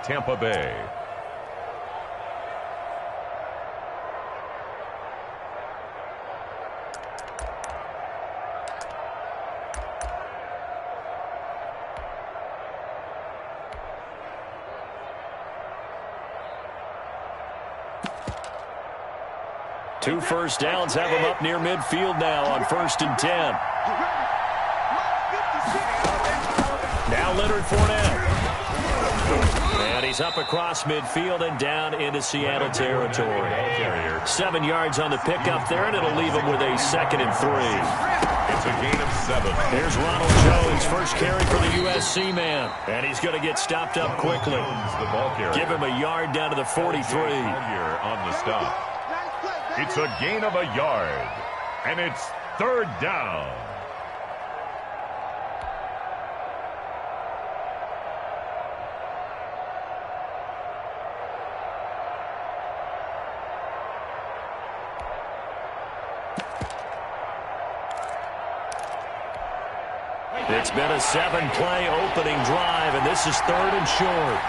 Tampa Bay. Two first downs have him up near midfield now on 1st and 10. Now Leonard Fournette. And he's up across midfield and down into Seattle territory. 7 yards on the pickup there, and it'll leave him with a 2nd and 3. It's a gain of 7. Here's Ronald Jones, first carry for the USC man. And he's going to get stopped up quickly. Give him a yard down to the 43. Here on the stop. It's a gain of a yard, and it's 3rd down. It's been a 7-play opening drive, and this is 3rd and short.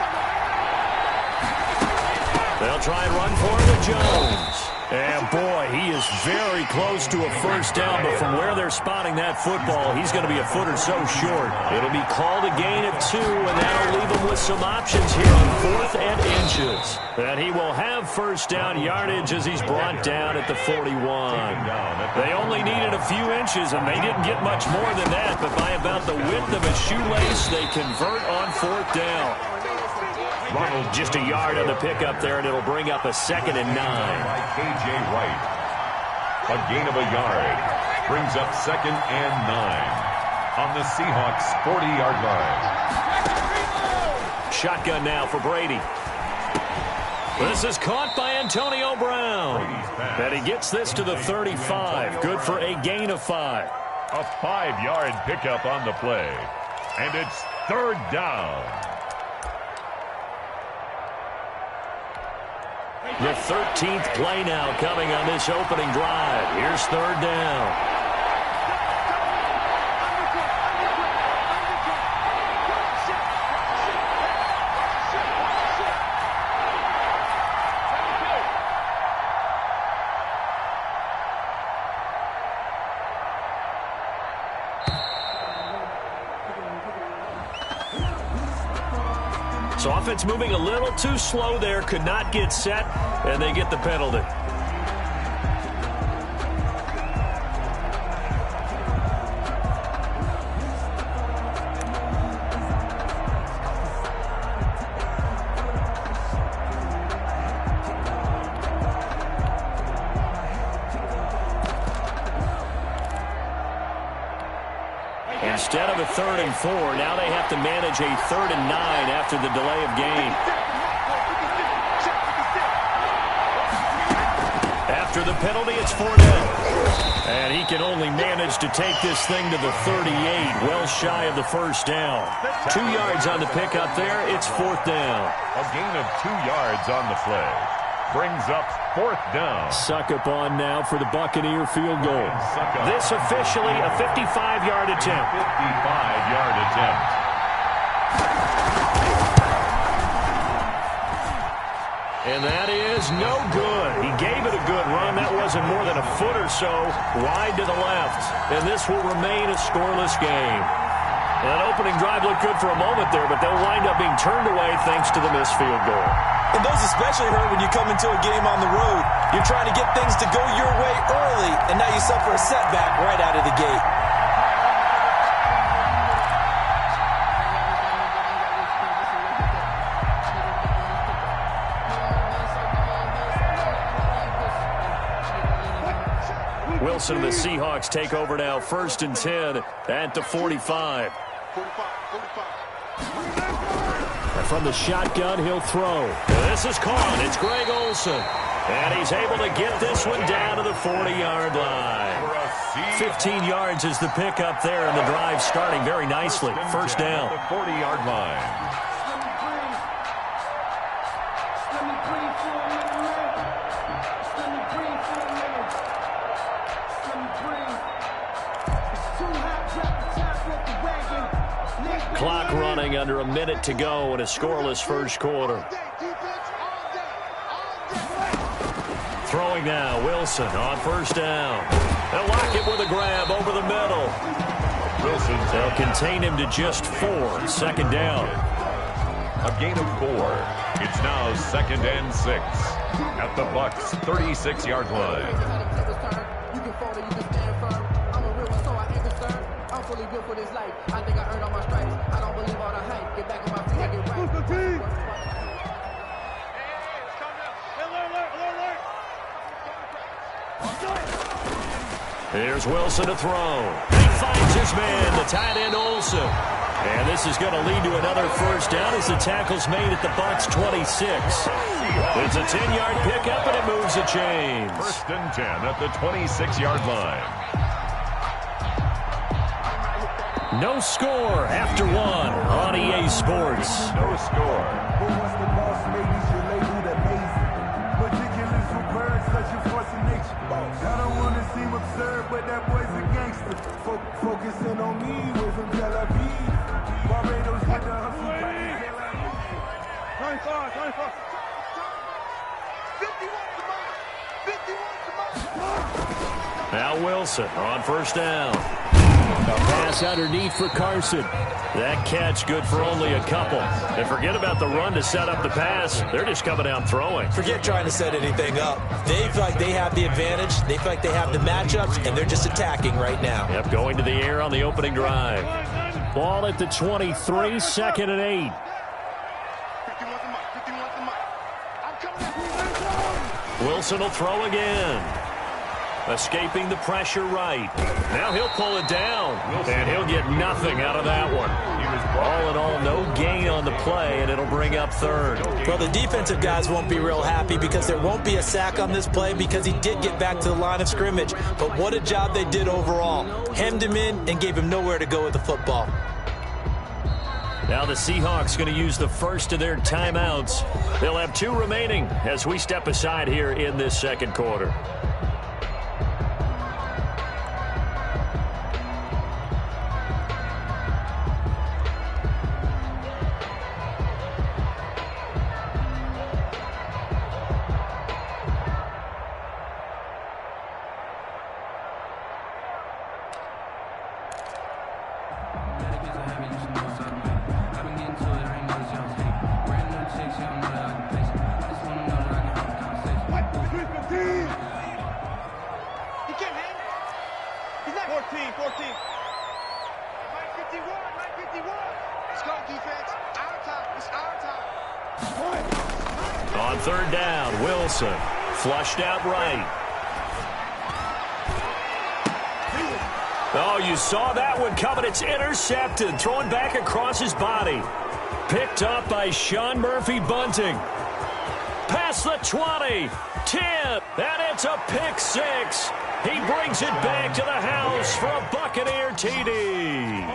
They'll try and run for it with Jones. And, boy, he is very close to a first down, but from where they're spotting that football, he's going to be a foot or so short. It'll be called a gain of 2, and that'll leave him with some options here on 4th and inches. And he will have first down yardage as he's brought down at the 41. They only needed a few inches, and they didn't get much more than that, but by about the width of a shoelace, they convert on 4th down. Ronald just a yard on the pickup there, and it'll bring up a 2nd and 9. K.J. Wright. A gain of a yard. Brings up 2nd and 9 on the Seahawks' 40-yard line. Shotgun now for Brady. This is caught by Antonio Brown. And he gets this to the 35. Good for a gain of 5. A 5-yard pickup on the play. And it's 3rd down. The 13th play now coming on this opening drive. Here's 3rd down. So offense moving a little too slow there, could not get set, and they get the penalty. Instead of a 3rd and 4, now they have to manage a 3rd and 9 after the delay of game. After the penalty, it's Fournette. And he can only manage to take this thing to the 38, well shy of the first down. 2 yards on the pickup there, it's 4th down. A gain of 2 yards on the play. Brings up 4th down. Suck up on now for the Buccaneer field goal. This officially a 55-yard attempt. 55-yard attempt. And that is no good. He gave it a good run. That wasn't more than a foot or so wide to the left. And this will remain a scoreless game. That opening drive looked good for a moment there, but they'll wind up being turned away thanks to the missed field goal. And those especially hurt when you come into a game on the road. You're trying to get things to go your way early, and now you suffer a setback right out of the gate. Wilson and the Seahawks take over now, 1st and 10 at the 45. And from the shotgun, he'll throw. This is caught. It's Greg Olsen. And he's able to get this one down to the 40-yard line. 15 yards is the pickup there, and the drive starting very nicely. 1st down. The 40-yard line. Clock running under a minute to go in a scoreless first quarter. Throwing now, Wilson on first down. They'll lock it with a grab over the middle. They'll contain him to just 4. Second down. A gain of 4. It's now 2nd and 6 at the Bucs' 36-yard line. Here's Wilson to throw. He finds his man, the tight end Olsen. And this is going to lead to another first down as the tackle's made at the Bucs' 26. It's a 10-yard pickup, and it moves the chains. 1st and 10 at the 26-yard line. No score after 1 on EA Sports. No score. I don't want to seem absurd, but that boy's a gangster. Focusing on me, way from Tel Aviv. Barbados with the hustle. 24. 51 Now Wilson on first down. A pass underneath for Carson. That catch good for only a couple. And forget about the run to set up the pass. They're just coming down throwing. Forget trying to set anything up. They feel like they have the advantage. They feel like they have the matchups, and they're just attacking right now. Yep, going to the air on the opening drive. Ball at the 23, 2nd and 8. Wilson will throw again. Escaping the pressure right. Now he'll pull it down, and he'll get nothing out of that one. All in all, no gain on the play, and it'll bring up 3rd. Well, the defensive guys won't be real happy because there won't be a sack on this play because he did get back to the line of scrimmage. But what a job they did overall. Hemmed him in and gave him nowhere to go with the football. Now the Seahawks going to use the first of their timeouts. They'll have 2 remaining as we step aside here in this second quarter. On 3rd down, Wilson flushed out right. Oh, you saw that one coming. It's intercepted. Thrown back across his body. Picked up by Sean Murphy-Bunting. Past the 20, 10, and it's a pick 6. He brings it back to the house for a Buccaneer TD.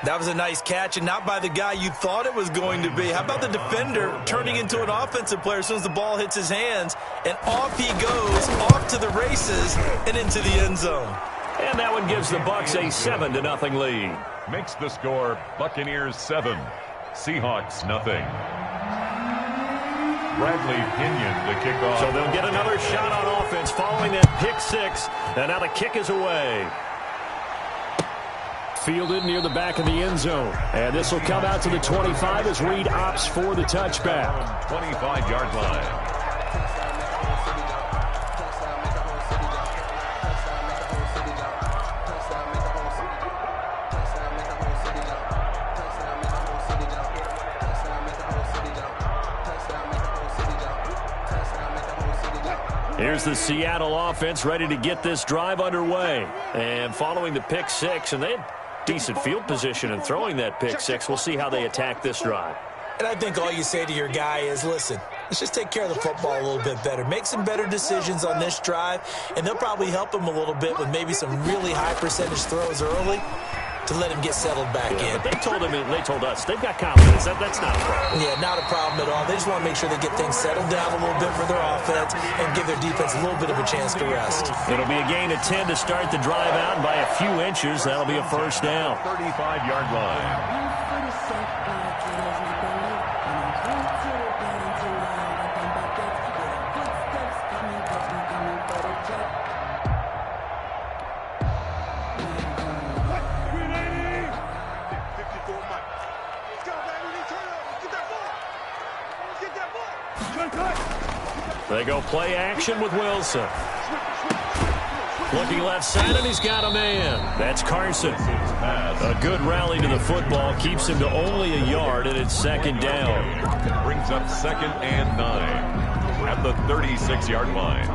That was a nice catch, and not by the guy you thought it was going to be. How about the defender turning into an offensive player as soon as the ball hits his hands, and off he goes, off to the races, and into the end zone. And that one gives the Bucs a 7-0 lead. Makes the score Buccaneers 7, Seahawks nothing. Bradley Pinion the kickoff. So they'll get another shot on offense following that pick 6, and now the kick is away. Fielded near the back of the end zone. And this will come out to the 25 as Reed opts for the touchback. 25-yard line. Here's the Seattle offense ready to get this drive underway. And following the pick 6, and they had decent field position in throwing that pick 6. We'll see how they attack this drive. And I think all you say to your guy is, listen, let's just take care of the football a little bit better. Make some better decisions on this drive, and they'll probably help him a little bit with maybe some really high percentage throws early to let him get settled back in. But they told us they've got confidence. That's not a problem. Yeah, not a problem at all. They just want to make sure they get things settled down a little bit for their offense and give their defense a little bit of a chance to rest. It'll be a gain of 10 to start the drive out, and by a few inches, that'll be a first down. 35-yard line. They go play action with Wilson. Looking left side, and he's got a man. That's Carson. A good rally to the football keeps him to only a yard, and it's second down. Brings up 2nd and 9 at the 36-yard line.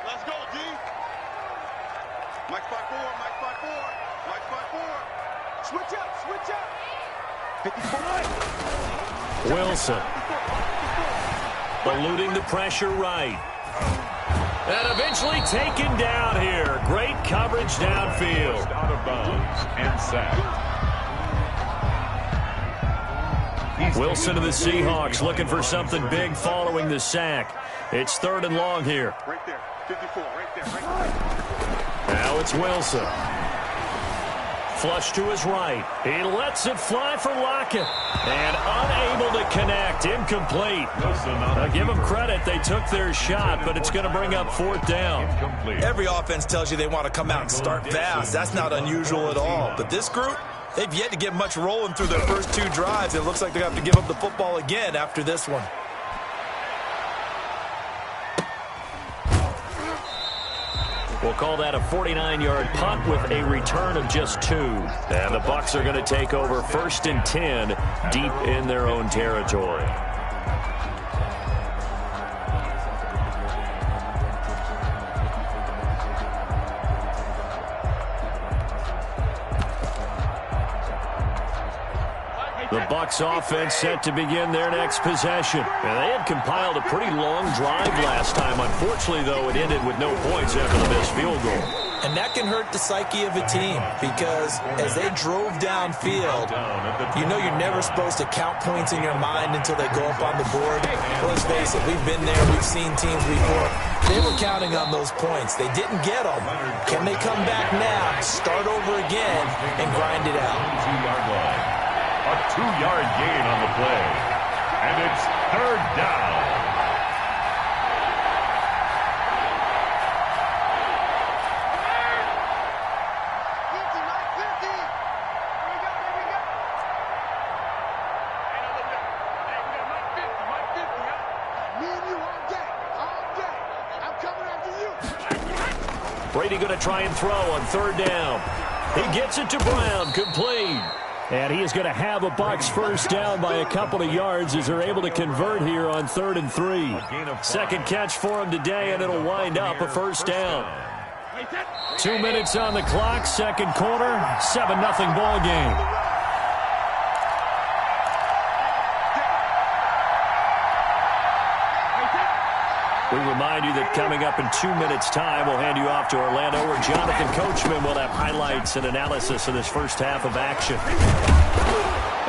Let's go, D. Mike 5-4, Mike 5-4, Mike 5-4. Switch up, switch up. 54. Wilson. Eluding the pressure right. And eventually taken down here. Great coverage downfield. Out of bounds and sacked. Wilson to the Seahawks looking for something big following the sack. It's 3rd and long here. Right there, 54, right there, right there. Now it's Wilson. Flush to his right. He lets it fly for Lockett. And unable to connect. Incomplete. Now give them credit. They took their shot, but it's going to bring up 4th down. Every offense tells you they want to come out and start fast. That's not unusual at all. But this group, they've yet to get much rolling through their first 2 drives. It looks like they have to give up the football again after this one. We'll call that a 49-yard punt with a return of just 2. And the Bucs are going to take over 1st and 10 deep in their own territory. The Bucs offense set to begin their next possession. And they had compiled a pretty long drive last time. Unfortunately, though, it ended with no points after the missed field goal. And that can hurt the psyche of a team because as they drove downfield, you know you're never supposed to count points in your mind until they go up on the board. Well, let's face it, we've been there. We've seen teams before. They were counting on those points. They didn't get them. Can they come back now, start over again, and grind it out? 2-yard line. A 2-yard gain on the play. And it's 3rd down. Brady going to try and throw on 3rd down. He gets it to Brown, complete. And he is going to have a Bucs first down by a couple of yards as they're able to convert here on 3rd and 3. Second catch for him today, and it'll wind up a first down. 2 minutes on the clock, second quarter, 7-0 ball game. We remind you that coming up in 2 minutes' time, we'll hand you off to Orlando, where Jonathan Coachman will have highlights and analysis of this first half of action.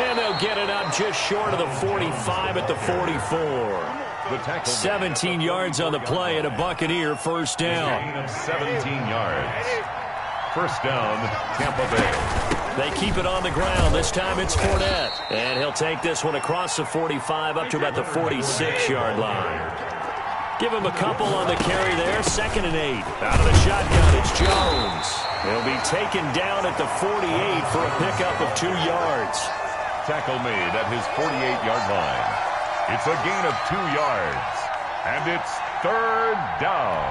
And they'll get it up just short of the 45 at the 44. 17 yards on the play and a Buccaneer first down. Gain of 17 yards. First down, Tampa Bay. They keep it on the ground. This time it's Fournette. And he'll take this one across the 45 up to about the 46-yard line. Give him a couple on the carry there. 2nd and 8. Out of the shotgun, it's Jones. He'll be taken down at the 48 for a pickup of 2 yards. Tackle made at his 48-yard line. It's a gain of 2 yards. And it's 3rd down.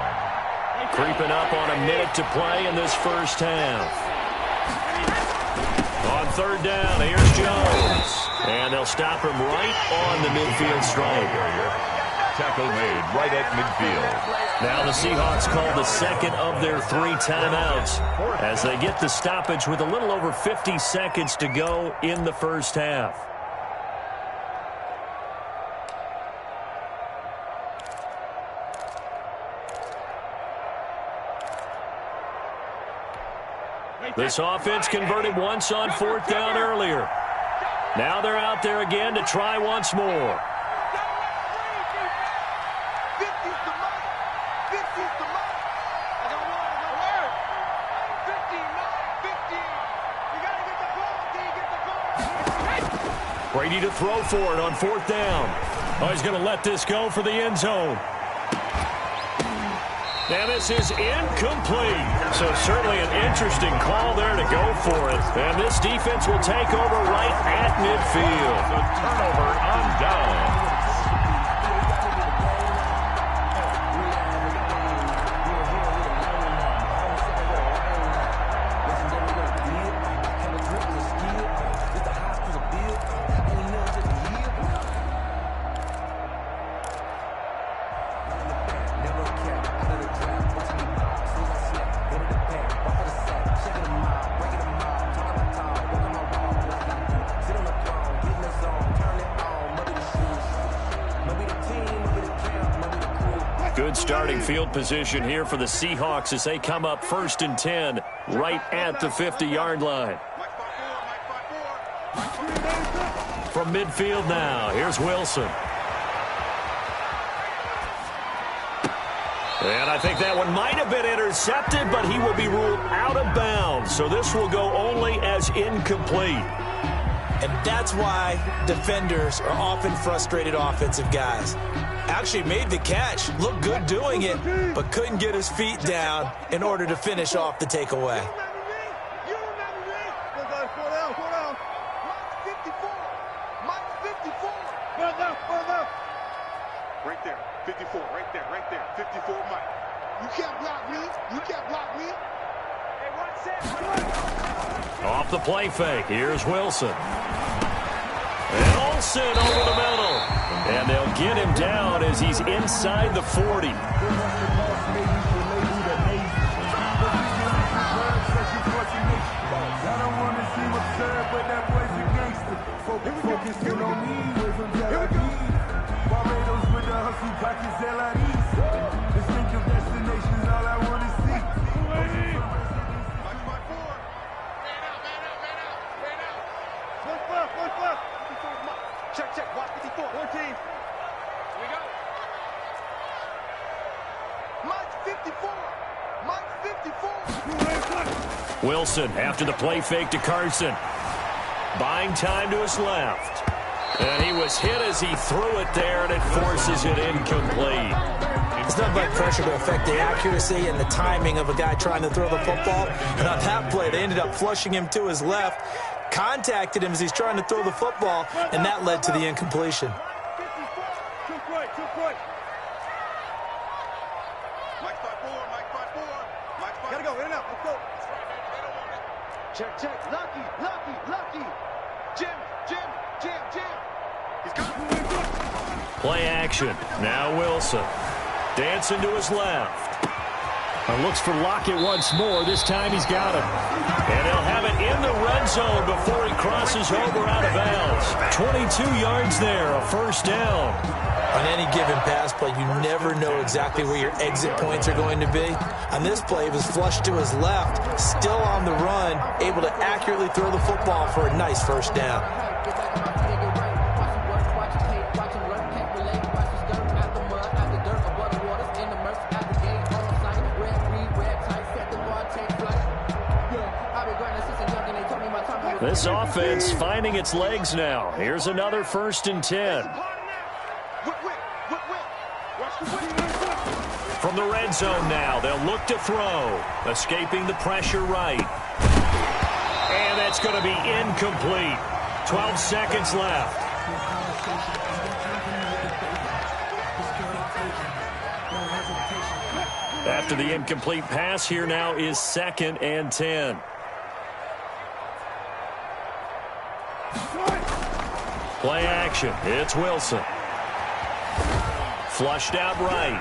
Creeping up on a minute to play in this first half. On 3rd down, here's Jones. And they'll stop him right on the midfield stripe. Tackle made right at midfield. Now the Seahawks call the second of their 3 timeouts as they get the stoppage with a little over 50 seconds to go in the first half. This offense converted once on 4th down earlier. Now they're out there again to try once more. Brady to throw for it on 4th down. Oh, he's going to let this go for the end zone. And this is incomplete. So certainly an interesting call there to go for it. And this defense will take over right at midfield. The turnover on down. Good starting field position here for the Seahawks as they come up 1st and 10 right at the 50-yard line. From midfield now, here's Wilson. And I think that one might have been intercepted, but he will be ruled out of bounds. So this will go only as incomplete. And that's why defenders are often frustrated offensive guys. Actually made the catch, looked good doing it, but couldn't get his feet down in order to finish off the takeaway. Right there, 54, right there, 54, Mike. You can't block me, you can't block me. Off the play fake, here's Wilson. And Olsen over the middle. And they'll get him down as he's inside the 40. Check, watch 54, 14. Here we go. Mike 54. Mike 54. Wilson after the play fake to Carson. Buying time to his left. And he was hit as he threw it there, and it forces it incomplete. It's not like pressure to affect the accuracy and the timing of a guy trying to throw the football. And on that play, they ended up flushing him to his left, contacted him as he's trying to throw the football, and that led to the incompletion. Gotta go, in and out, let's go. Check, lucky. Jim. He's got Play action. Now Wilson. Dancing to his left. Looks for Lockett once more. This time he's got him. And he'll have it in the red zone before he crosses over out of bounds. 22 yards there, a 1st down. On any given pass play, you never know exactly where your exit points are going to be. On this play, he was flushed to his left, still on the run, able to accurately throw the football for a nice 1st down. This offense finding its legs now. Here's another 1st and 10. From the red zone now, they'll look to throw. Escaping the pressure right. And that's going to be incomplete. 12 seconds left. After the incomplete pass, here now is 2nd and 10. Play action. It's Wilson. Flushed out right.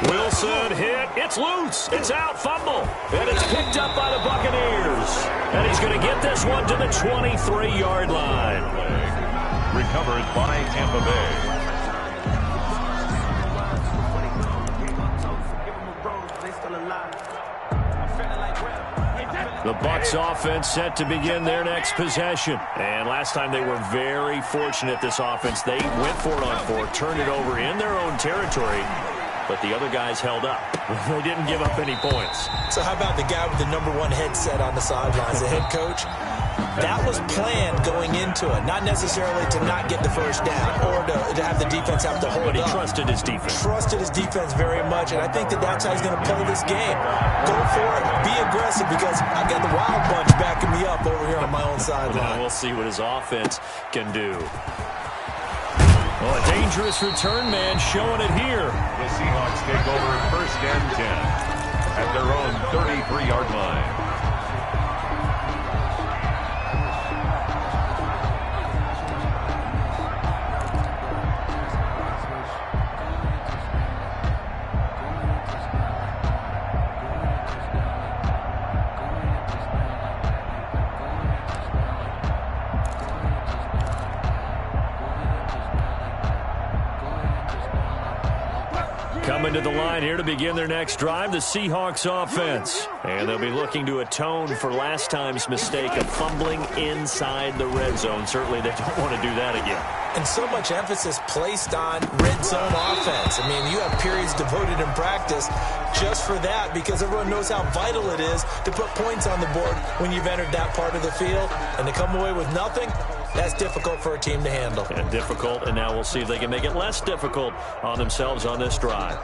Wilson hit. It's loose. It's out. Fumble. And it's picked up by the Buccaneers. And he's going to get this one to the 23-yard line. Recovered by Tampa Bay. The Bucs offense set to begin their next possession. And last time they were very fortunate, this offense. They went for it on 4, turned it over in their own territory, but the other guys held up. They didn't give up any points. So how about the guy with the #1 headset on the sidelines, the head coach? That was planned going into it, not necessarily to not get the first down or to have the defense have to hold up. But he trusted his defense. Trusted his defense very much, and I think that's how he's going to play this game. Go for it. Be aggressive, because I've got the Wild Bunch backing me up over here on my own sideline. We'll see what his offense can do. Well, a dangerous return man showing it here. The Seahawks take over 1st and 10 at their own 33-yard line. Coming to the line here to begin their next drive, the Seahawks offense. And they'll be looking to atone for last time's mistake of fumbling inside the red zone. Certainly they don't want to do that again. And so much emphasis placed on red zone offense. I mean, you have periods devoted in practice just for that, because everyone knows how vital it is to put points on the board when you've entered that part of the field. And to come away with nothing, that's difficult for a team to handle. And difficult, and now we'll see if they can make it less difficult on themselves on this drive.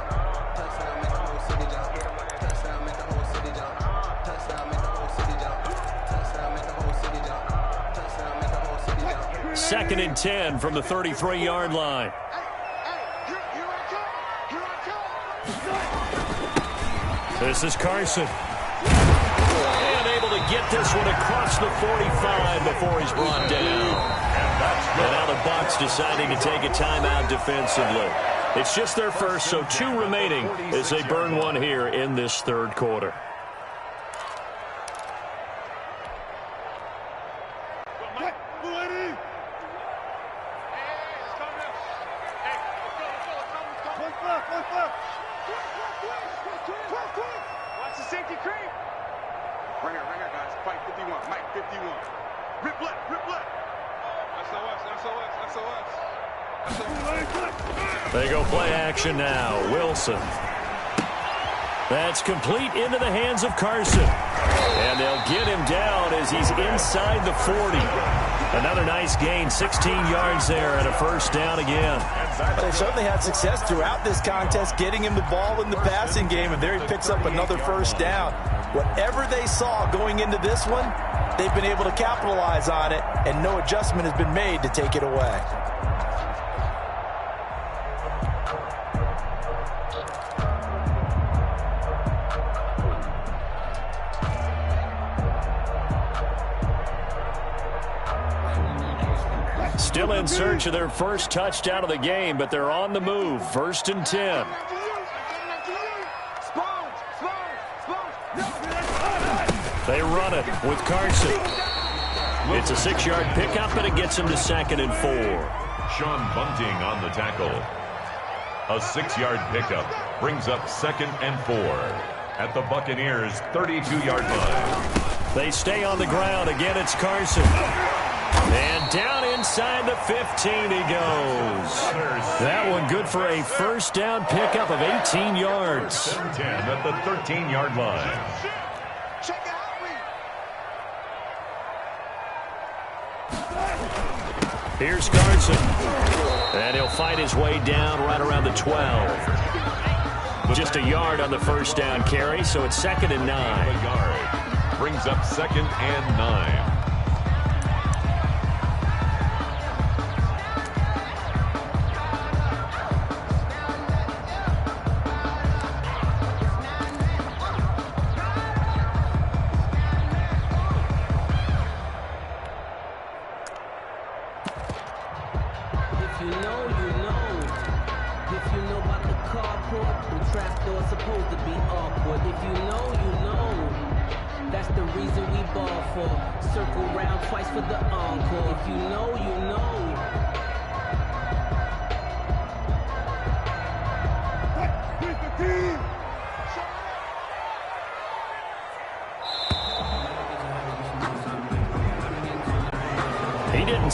Second and 10 from the 33-yard line. This is Carson. And able to get this one across the 45 before he's brought down. And now the Bucs deciding to take a timeout defensively. It's just their first, so 2 remaining as they burn one here in this third quarter. Watch the safety creep. Right here, guys. Fight 51. Mike 51. Rip left, rip left. SOS. They go play action now. Wilson. That's complete into the hands of Carson. And they'll get him down as he's inside the 40. Another nice gain, 16 yards there, and a first down again. They've certainly had success throughout this contest getting him the ball in the passing game, and there he picks up another first down. Whatever they saw going into this one, they've been able to capitalize on it, and no adjustment has been made to take it away. Still in search of their first touchdown of the game, but they're on the move. 1st and 10. They run it with Carson. It's a 6-yard pickup, and it gets him to 2nd and 4. Sean Bunting on the tackle. A 6-yard pickup brings up 2nd and 4 at the Buccaneers' 32-yard line. They stay on the ground. Again, it's Carson. And down inside the 15 he goes. That one good for a first down pickup of 18 yards. 10 at the 13-yard line. Here's Carson. And he'll fight his way down right around the 12. Just a yard on the first down carry, so it's 2nd and 9. A yard brings up 2nd and 9.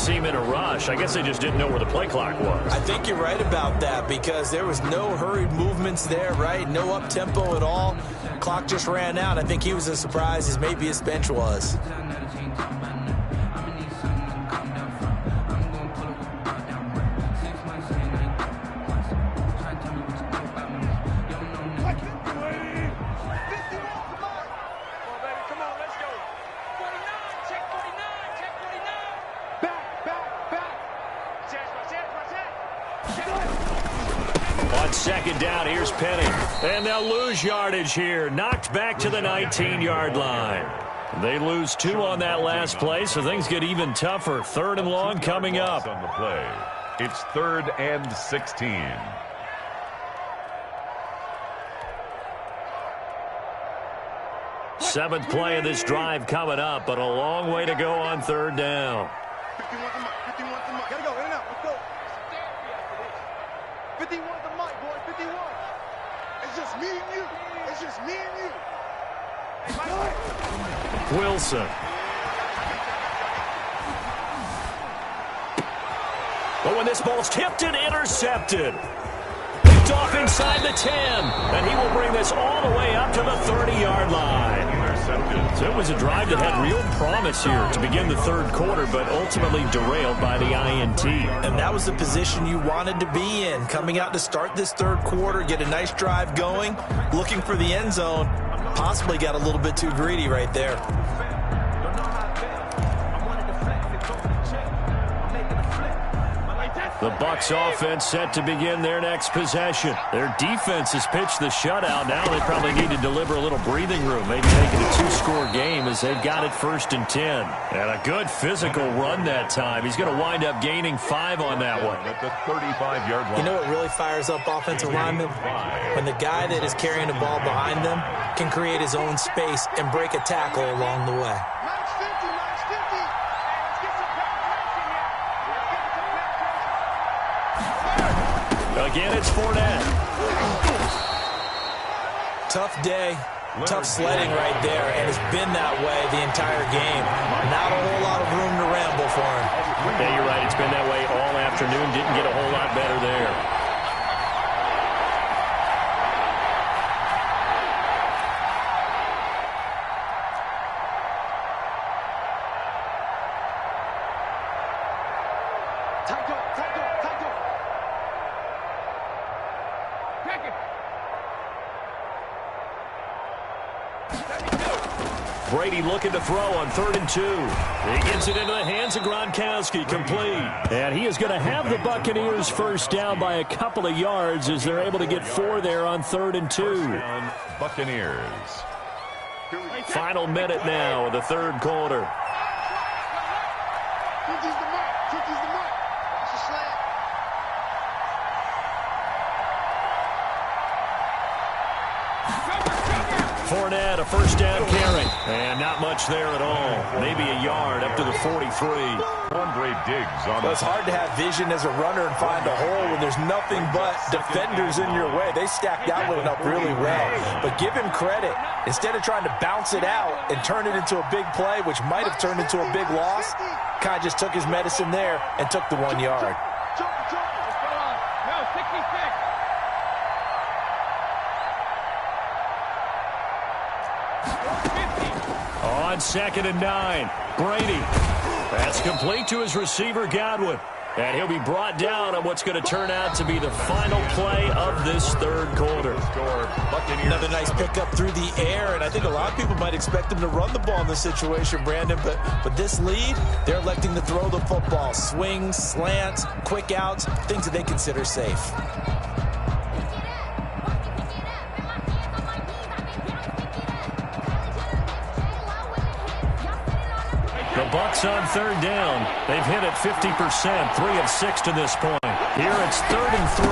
seem in a rush. I guess they just didn't know where the play clock was. I think you're right about that because there was no hurried movements there, right? No up-tempo at all. Clock just ran out. I think he was as surprised as maybe his bench was. On second down, here's Penny. And they'll lose yardage here. Knocked back to the 19-yard line. They lose 2 on that last play, so things get even tougher. 3rd and long coming up. On the play. It's 3rd and 16. Seventh play of this drive coming up, but a long way to go on 3rd down. 51 to Mike. 51 to Mike. Gotta go. In and out. Let's go. 51 to Mike, boy. 51. It's just me and you. It's just me and you. Wilson. But when this ball's tipped and intercepted. Picked off inside the 10. And he will bring this all the way up to the 30-yard line. Intercepted. So it was a drive that had real promise here to begin the 3rd quarter, but ultimately derailed by the INT. And that was the position you wanted to be in. Coming out to start this 3rd quarter, get a nice drive going, looking for the end zone. Possibly got a little bit too greedy right there. The Bucs offense set to begin their next possession. Their defense has pitched the shutout. Now they probably need to deliver a little breathing room, maybe make it a 2-score game as they've got it 1st and 10. And a good physical run that time. He's going to wind up gaining 5 on that one. At the 35-yard line. You know what really fires up offensive linemen? When the guy that is carrying the ball behind them can create his own space and break a tackle along the way. Max 50, Max 50. Let's get some penetration here. Again, it's Fournette. Tough day, tough sledding right there, and it's been that way the entire game. Not a whole lot of room to ramble for him. Yeah, you're right. It's been that way all afternoon. Didn't get a whole lot better there. Brady looking to throw on 3rd and 2. He gets it into the hands of Gronkowski, complete. And he is going to have the Buccaneers first down by a couple of yards as they're able to get 4 there on 3rd and 2. Down, Buccaneers. Final minute now of the 3rd quarter. Fournette, a first down carry. And not much there at all. Maybe a yard up to the 43. Andre Diggs on Well, it's hard to have vision as a runner and find a hole when there's nothing but defenders in your way. They stacked that one up really well. But give him credit. Instead of trying to bounce it out and turn it into a big play, which might have turned into a big loss, kind of just took his medicine there and took the 1 yard. No, 66. On 2nd and 9, Brady. That's complete to his receiver, Godwin. And he'll be brought down on what's going to turn out to be the final play of this 3rd quarter. Another nice pickup through the air, and I think a lot of people might expect him to run the ball in this situation, Brandon, but this lead, they're electing to throw the football. Swings, slants, quick outs, things that they consider safe. The Bucs on 3rd down. They've hit it 50%, 3 of 6 to this point. Here it's 3rd and 3.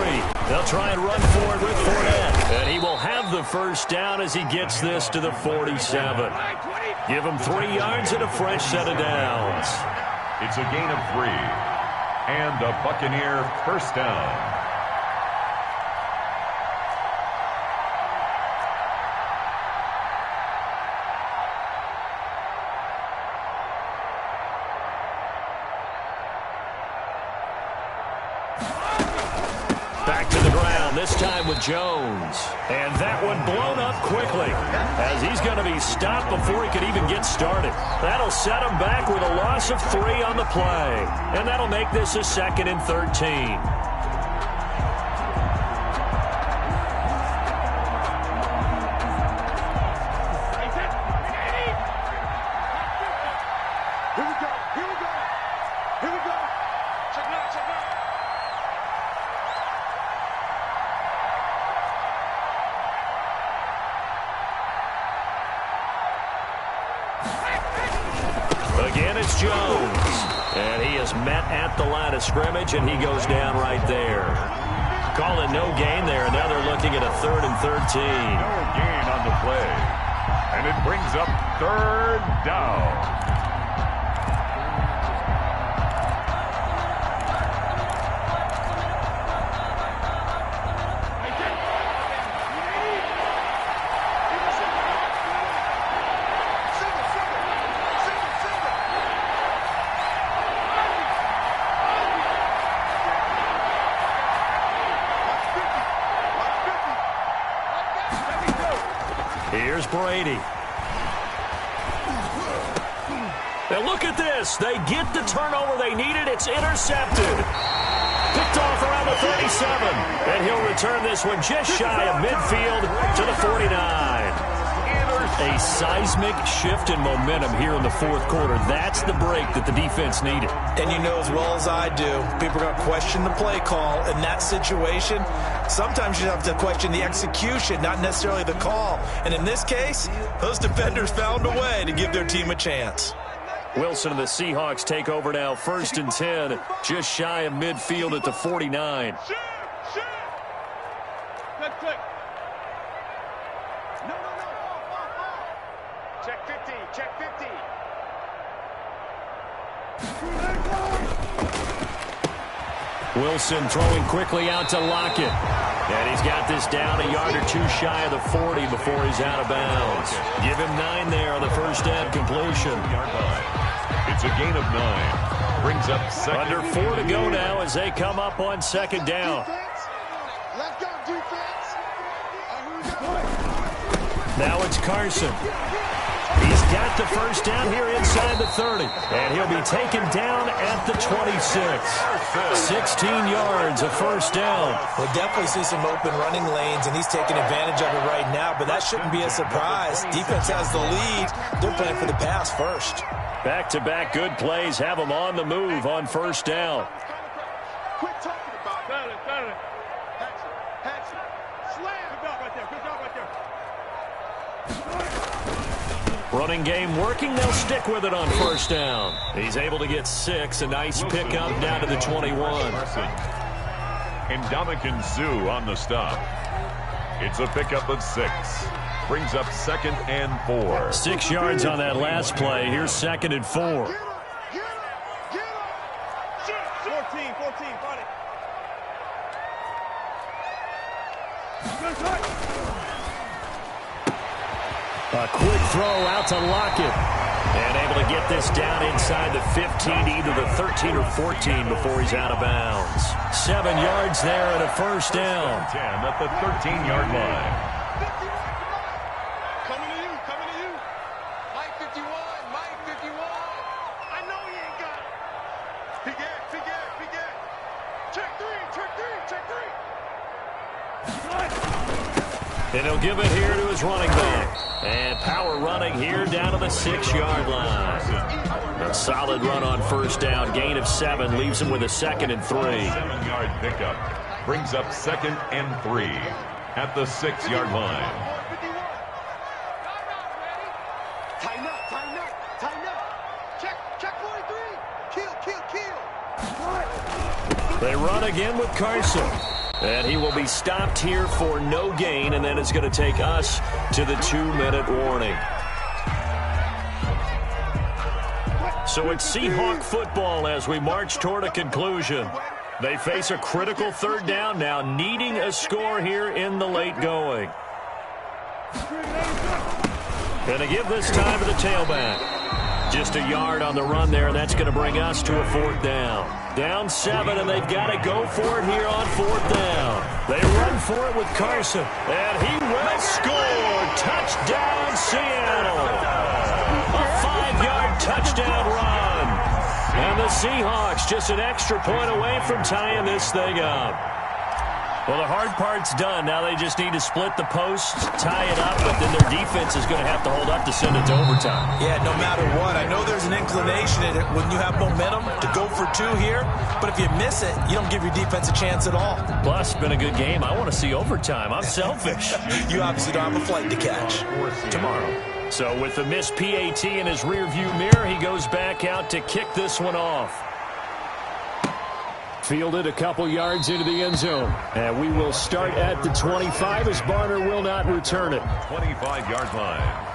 They'll try and run for it with Fournette. And he will have the first down as he gets this to the 47. Give him 3 yards and a fresh set of downs. It's a gain of 3. And a Buccaneer first down. time with Jones. And that one blown up quickly as he's going to be stopped before he could even get started. That'll set him back with a loss of 3 on the play. And that'll make this a 2nd and 13. Again, it's Jones. And he is met at the line of scrimmage, and he goes down right there. Call it no gain there. Now they're looking at a 3rd and 13. No gain on the play. And it brings up 3rd down. Here's Brady. Now look at this. They get the turnover they needed. It's intercepted. Picked off around the 37. And he'll return this one just shy of midfield to the 49. A seismic shift in momentum here in the 4th quarter. That's the break that the defense needed. And you know as well as I do, people are going to question the play call in that situation. Sometimes you have to question the execution, not necessarily the call. And in this case, those defenders found a way to give their team a chance. Wilson and the Seahawks take over now, 1st and 10, just shy of midfield at the 49. Check 50, check 50. Wilson throwing quickly out to Lockett. And he's got this down a yard or 2 shy of the 40 before he's out of bounds. Give him 9 there on the first down completion. It's a gain of 9. Brings up 2nd. Under 4 to go now as they come up on 2nd down. Let's go, defense. Now it's Carson. He's got the first down here inside the 30. And he'll be taken down at the 26. 16 yards, a first down. We'll definitely see some open running lanes, and he's taking advantage of it right now, but that shouldn't be a surprise. Defense has the lead. They're playing for the pass first. Back-to-back good plays have them on the move on first down. Quit talking about it. Hatchet. Slam. Good job right there. Running game working. They'll stick with it on first down. He's able to get 6. A nice pickup down to the 21. And Dominican Sue on the stop. It's a pickup of 6. Brings up 2nd and 4. 6 yards on that last play. Here's 2nd and 4. Get him. 14, buddy. A quick throw out to Lockett. And able to get this down inside the 15 to either the 13 or 14 before he's out of bounds. 7 yards there and a first down. 10 at the 13-yard line. Coming to you. Mike 51. I know he ain't got it. Big gap. Check three. And he'll give it here to his running back. And power running here down to the 6-yard line. A solid run on first down. Gain of 7 leaves him with a 2nd and 3. 7-yard pickup. Brings up 2nd and 3 at the 6-yard line. Tighten up. Check 43. Kill. They run again with Carson. And he will be stopped here for no gain, and then it's going to take us to the 2-minute warning. So it's Seahawk football as we march toward a conclusion. They face a critical 3rd down now, needing a score here in the late going. Going to give this time to the tailback. Just a yard on the run there, and that's going to bring us to a 4th down. Down 7, and they've got to go for it here on 4th down. They run for it with Carson, and he will score. Touchdown, Seattle. A 5-yard touchdown run. And the Seahawks just an extra point away from tying this thing up. Well, the hard part's done. Now they just need to split the posts, tie it up, but then their defense is going to have to hold up to send it to overtime. Yeah, no matter what. I know there's an inclination in it when you have momentum to go for 2 here, but if you miss it, you don't give your defense a chance at all. Plus, it's been a good game. I want to see overtime. I'm selfish. You obviously don't have a flight to catch. Tomorrow. So with the missed PAT in his rearview mirror, he goes back out to kick this one off. Fielded a couple yards into the end zone. And we will start at the 25 as Barner will not return it. 25-yard line.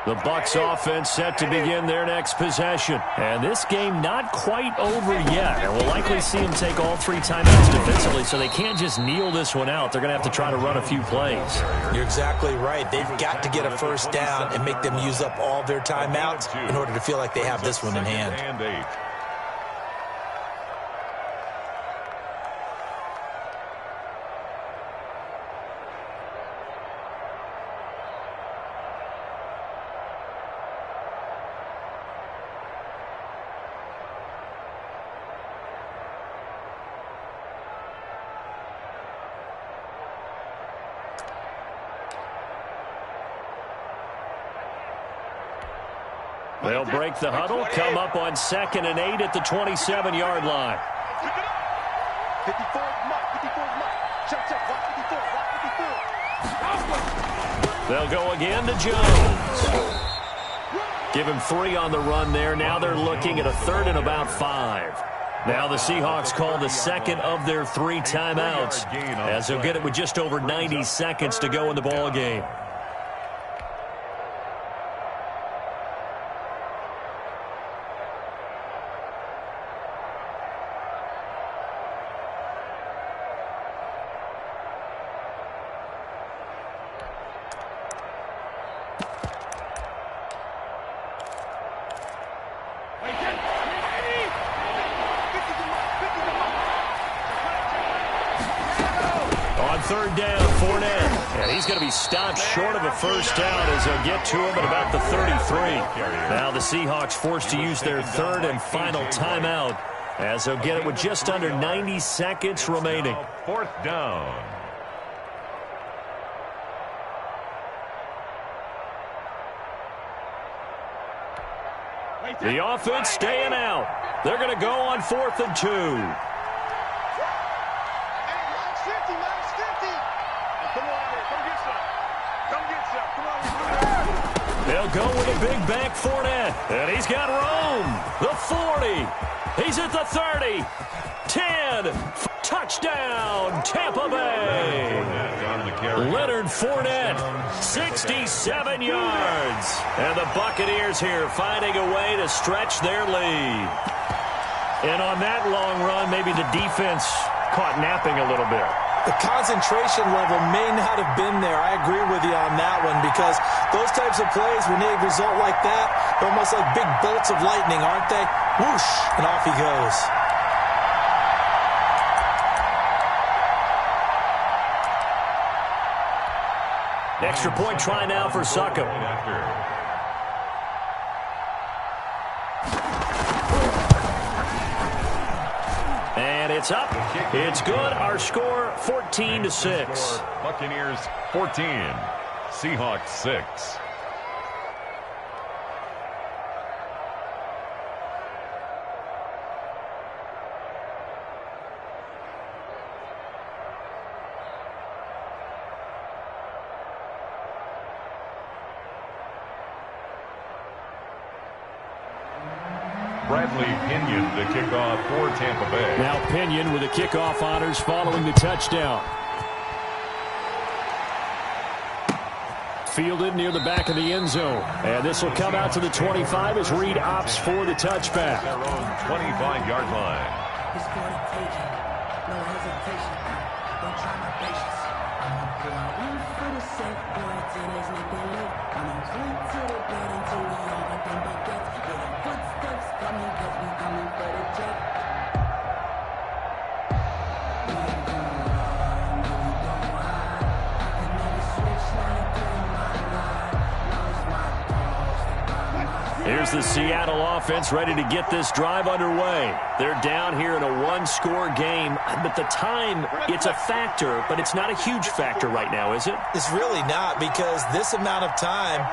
The Bucs offense set to begin their next possession. And this game not quite over yet. And we'll likely see them take all 3 timeouts defensively, so they can't just kneel this one out. They're going to have to try to run a few plays. You're exactly right. They've got to get a first down and make them use up all their timeouts in order to feel like they have this one in hand. And 8. They'll break the huddle, come up on 2nd and 8 at the 27-yard line. 54 mark, 54 mark. Check, watch 54, watch 54. They'll go again to Jones. Give him 3 on the run there. Now they're looking at a 3rd and about 5. Now the Seahawks call the second of their 3 timeouts, as they'll get it with just over 90 seconds to go in the ball game. On 3rd down, Fournette. And he's going to be stopped short of a first down as they'll get to him at about the 33. Now the Seahawks forced to use their 3rd and final timeout as they'll get it with just under 90 seconds remaining. 4th down. The offense staying out. They're going to go on 4th and 2. They'll go with a big back Fournette. And he's got room. The 40. He's at the 30. 10. Touchdown, Tampa Bay. Leonard Fournette, 67 yards. And the Buccaneers here finding a way to stretch their lead. And on that long run, maybe the defense caught napping a little bit. The concentration level may not have been there. I agree with you on that one, because those types of plays, when they result like that, they're almost like big bolts of lightning, aren't they? Whoosh, and off he goes. Extra point try now for Suckup. And it's up. It's good. Our score 14-6. Buccaneers 14. Seahawks 6. Bradley Pinion the kickoff for Tampa Bay. Now Pinion with the kickoff honors following the touchdown. Fielded near the back of the end zone. And this will come out to the 25 as Reed opts for the touchback. Their own 25-yard line. It's for the taking. No hesitation. Don't try my patience. One for the safe boy till there's nothing left. I'm on point to the bed until we all got them baguettes. Yeah, the footsteps coming cause we coming for the jet. Here's the Seattle offense ready to get this drive underway. They're down here in a one-score game, but the time, it's a factor, but it's not a huge factor right now, is it? It's really not, because this amount of time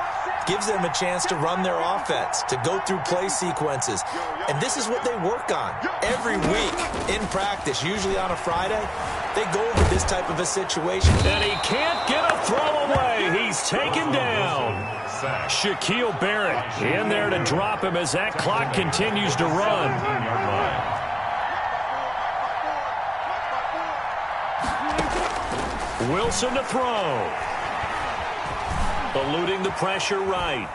gives them a chance to run their offense, to go through play sequences. And this is what they work on every week in practice, usually on a Friday. They go over this type of a situation. And he can't get a throw away. He's taken down. Shaquille Barrett in there to drop him as that clock continues to run. Wilson to throw. Eluding the pressure right.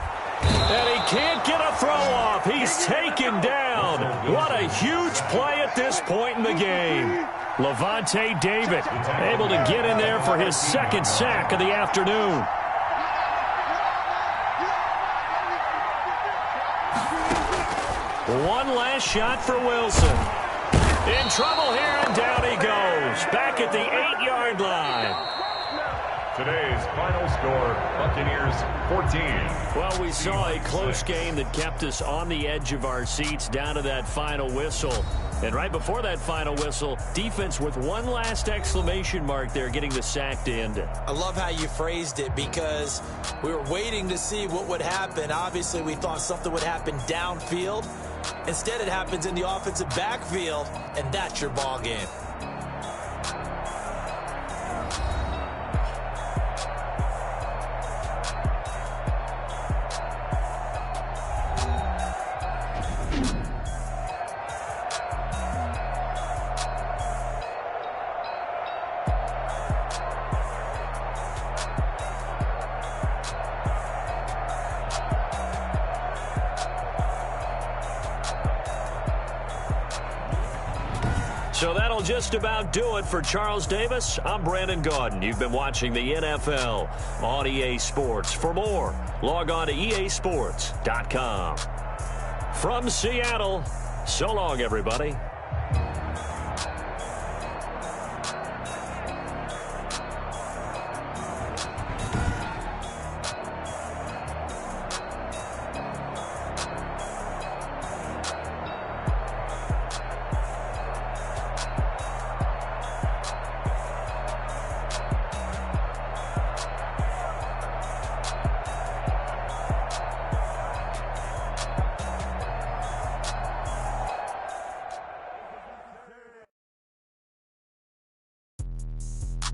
And he can't get a throw off. He's taken down. What a huge play at this point in the game. Levante David able to get in there for his second sack of the afternoon. One last shot for Wilson. In trouble here, and down he goes. Back at the 8-yard line. Today's final score, Buccaneers 14. Well, we saw a close game that kept us on the edge of our seats down to that final whistle. And right before that final whistle, defense with one last exclamation mark there, getting the sack to end it. I love how you phrased it, because we were waiting to see what would happen. Obviously, we thought something would happen downfield. Instead, it happens in the offensive backfield, and that's your ball game. So that'll just about do it for Charles Davis. I'm Brandon Gaudin. You've been watching the NFL on EA Sports. For more, log on to easports.com. From Seattle, so long, everybody.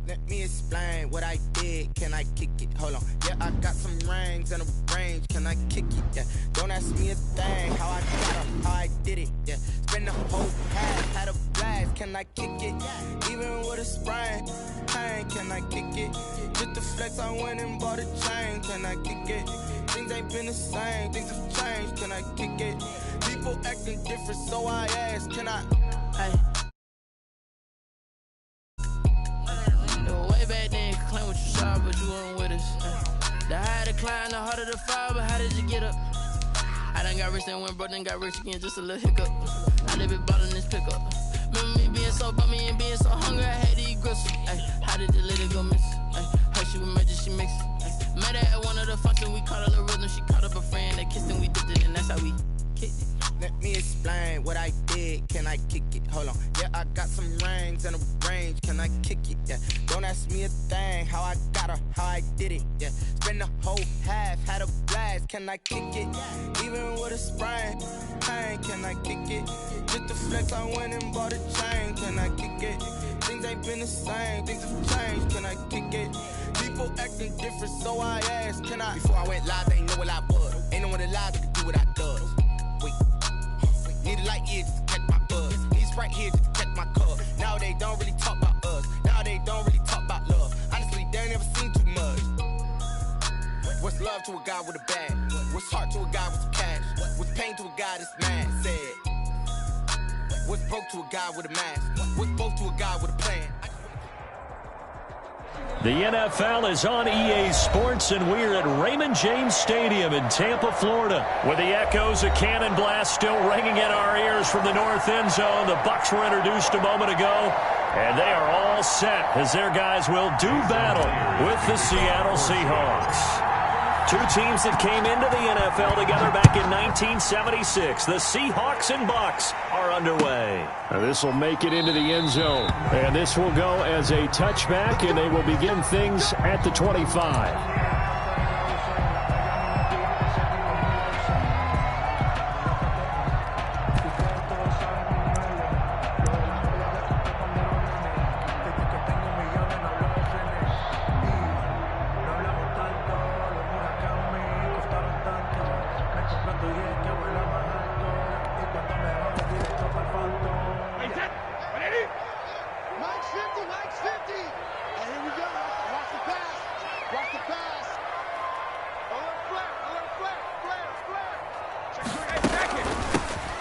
Let me explain what I did. Can I kick it? Hold on. Yeah, I got some rings and a range. Can I kick it? Yeah. Don't ask me a thing. How I got up, how I did it. Yeah. Spend the whole half, had a blast. Can I kick it? Even with a sprain. Pain, can I kick it? Just the flex, I went and bought a chain. Can I kick it? Things ain't been the same. Things have changed. Can I kick it? People acting different, so I ask. Can I? Hey. Claim what you saw, but you weren't with us. The higher the climb, the harder the fall, but how did you get up? I done got rich, then went broke, then got rich again, just a little hiccup. I live it ballin' this pickup. Remember me being so bummy and being so hungry, I had to eat gristle. How did the lady go miss? Her she was major, she mixed. Met her at one of the functions, we caught a little rhythm. She caught up a friend, they kissed and we dipped it, and that's how we kicked it. Let me explain what I did. Can I kick it? Hold on. Yeah, I got some rings and a range. Can I kick it? Yeah. Don't ask me a thing. How I got her, how I did it. Yeah. Spend the whole half, had a blast. Can I kick it? Even with a sprain. Pain, can I kick it? Just the flex, I went and bought a chain. Can I kick it? Things ain't been the same. Things have changed. Can I kick it? People acting different, so I asked. Can I? Before I went live, they ain't know what I was. Ain't no one alive that could do what I does. Wait. right here just to catch my cub. Now they don't really talk about us. Now they don't really talk about love. Honestly, they ain't never seen too much. What's love to a guy with a bag? What's heart to a guy with some cash? What's pain to a guy that's mad? Said. What's broke to a guy with a mask? What's both to a guy with a plan? The NFL is on EA Sports, and we're at Raymond James Stadium in Tampa, Florida. With the echoes of cannon blast still ringing in our ears from the north end zone, the Bucs were introduced a moment ago, and they are all set as their guys will do battle with the Seattle Seahawks. Two teams that came into the NFL together back in 1976. The Seahawks and Bucs are underway. This will make it into the end zone. And this will go as a touchback, and they will begin things at the 25.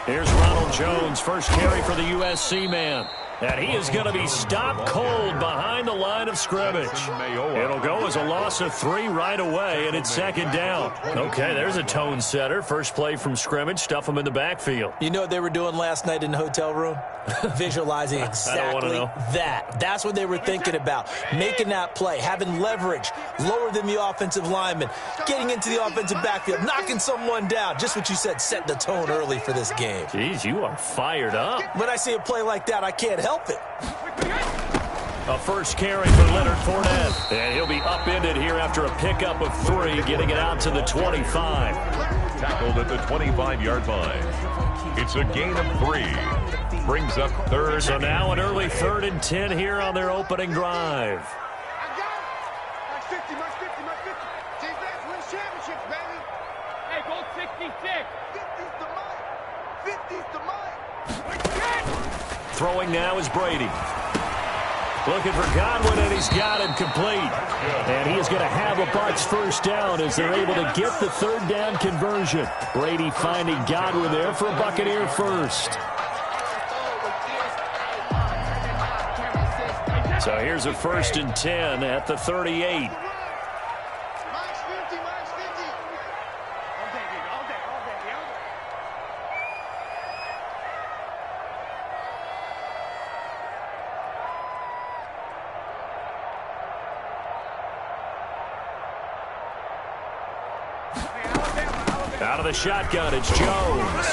Here's Ronald Jones, first carry for the USC man. And he is going to be stopped cold behind the line of scrimmage. It'll go as a loss of 3 right away, and it's second down. Okay, there's a tone setter. First play from scrimmage, stuff them in the backfield. You know what they were doing last night in the hotel room? Visualizing exactly that. That's what they were thinking about. Making that play, having leverage, lower than the offensive lineman, getting into the offensive backfield, knocking someone down. Just what you said, set the tone early for this game. Jeez, you are fired up. When I see a play like that, I can't help it. A first carry for Leonard Fournette. And he'll be upended here after a pickup of 3, getting it out to the 25. Tackled at the 25-yard line. It's a gain of 3. Brings up third. So now an early 3rd and 10 here on their opening drive. I got it. Mark 50, Mark 50, Mark 50. Defense wins championships, baby. Hey, go 66. 50's the mic. 50's the mic. Throwing now is Brady. Looking for Godwin, and he's got him complete. And he is going to have a Bucs first down as they're able to get the 3rd down conversion. Brady finding Godwin there for a Buccaneer first. So here's a 1st and 10 at the 38. Out of the shotgun, it's Jones.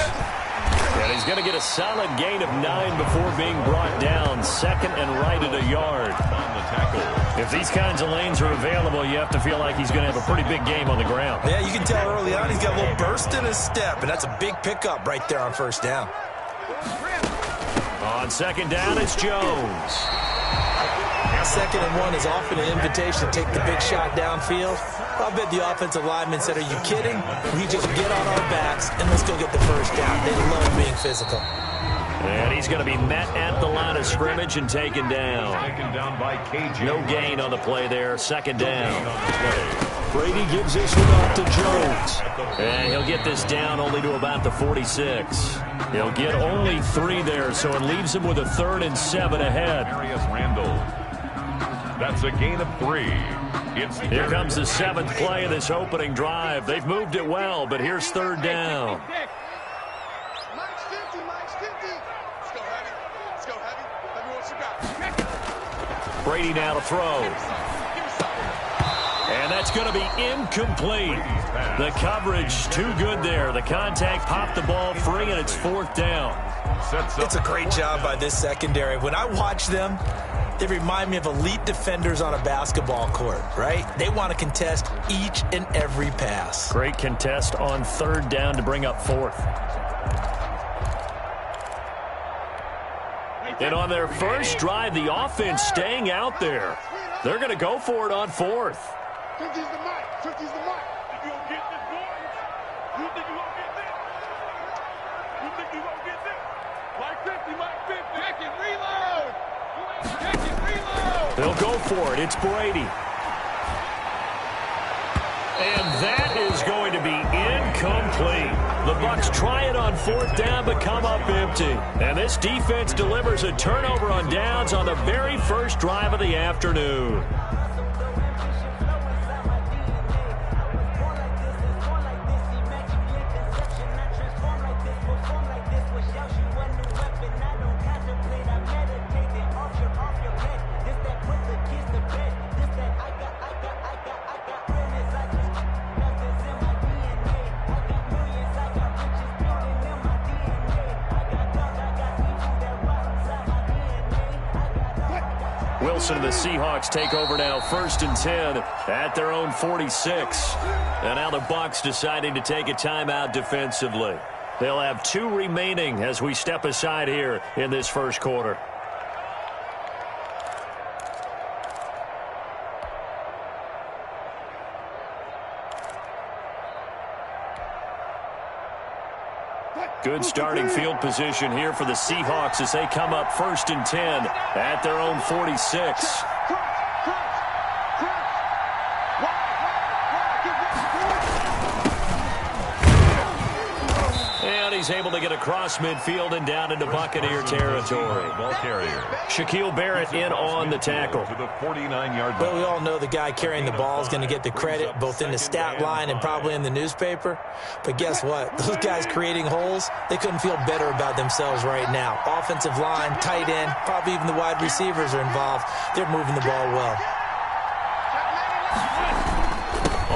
And he's going to get a solid gain of 9 before being brought down. 2nd and right at a yard. On the tackle. If these kinds of lanes are available, you have to feel like he's going to have a pretty big game on the ground. Yeah, you can tell early on he's got a little burst in his step, and that's a big pickup right there on 1st down. On 2nd down, it's Jones. 2nd and 1 is often an invitation to take the big shot downfield. I bet the offensive lineman said, are you kidding? We just get on our backs and let's go get the 1st down. They love being physical. And he's going to be met at the line of scrimmage and taken down. Taken down by KJ. No gain on the play there. 2nd down. Brady gives this one off to Jones. And he'll get this down only to about the 46. He'll get only 3 there, so it leaves him with a 3rd and 7 ahead. Marius Randall. That's a gain of 3. Here comes the 7th play of this opening drive. They've moved it well, but here's 3rd down. Mike's 50, Mike's 50. Let's go heavy. Let's go heavy. Let me what you got. Brady now to throw. And that's going to be incomplete. The coverage too good there. The contact popped the ball free, and it's 4th down. It's a great job by this secondary. When I watch them, they remind me of elite defenders on a basketball court, right? They want to contest each and every pass. Great contest on 3rd down to bring up 4th. And on their first drive, the offense staying out there. They're going to go for it on 4th. 50's the mic. 50's the mic. You gonna get this, boys? You think you gonna get this? You think you gonna get this? Mike 50, Mike 50. Check it, reload. Check it, reload. They'll go for it. It's Brady. And that is going to be incomplete. The Bucs try it on 4th down, but come up empty. And this defense delivers a turnover on downs on the very first drive of the afternoon. Wilson and the Seahawks take over now, 1st and 10 at their own 46. And now the Bucs deciding to take a timeout defensively. They'll have 2 remaining as we step aside here in this first quarter. Good starting field position here for the Seahawks as they come up 1st and 10 at their own 46. And he's able to get across midfield and down into Buccaneer territory. Ball carrier. Shaquille Barrett in on the tackle. To the 49-yard Well, line. we all know the guy carrying the ball is going to get the credit both in the stat line and probably in the newspaper. But guess what? Those guys creating holes, they couldn't feel better about themselves right now. Offensive line, tight end, probably even the wide receivers are involved. They're moving the ball well.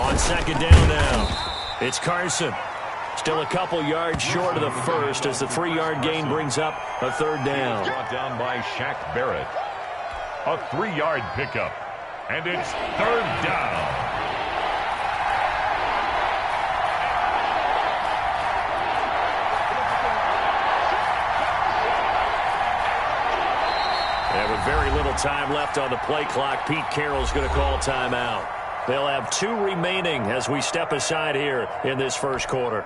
On 2nd down now, it's Carson. Still a couple yards short of the first as the 3-yard gain brings up a 3rd down. Brought down by Shaq Barrett. A 3-yard pickup. And it's 3rd down. And with very little time left on the play clock, Pete Carroll's going to call timeout. They'll have 2 remaining as we step aside here in this first quarter.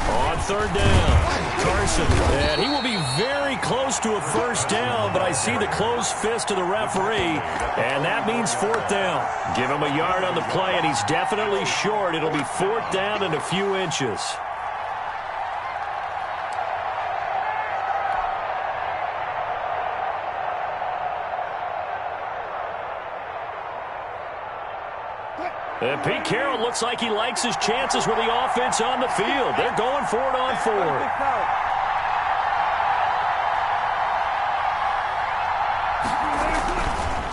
On 3rd down, Carson. And he will be very close to a 1st down, but I see the closed fist of the referee, and that means 4th down. Give him a yard on the play, and he's definitely short. It'll be 4th down and a few inches. And Pete Carroll looks like he likes his chances with the offense on the field. They're going for it on 4.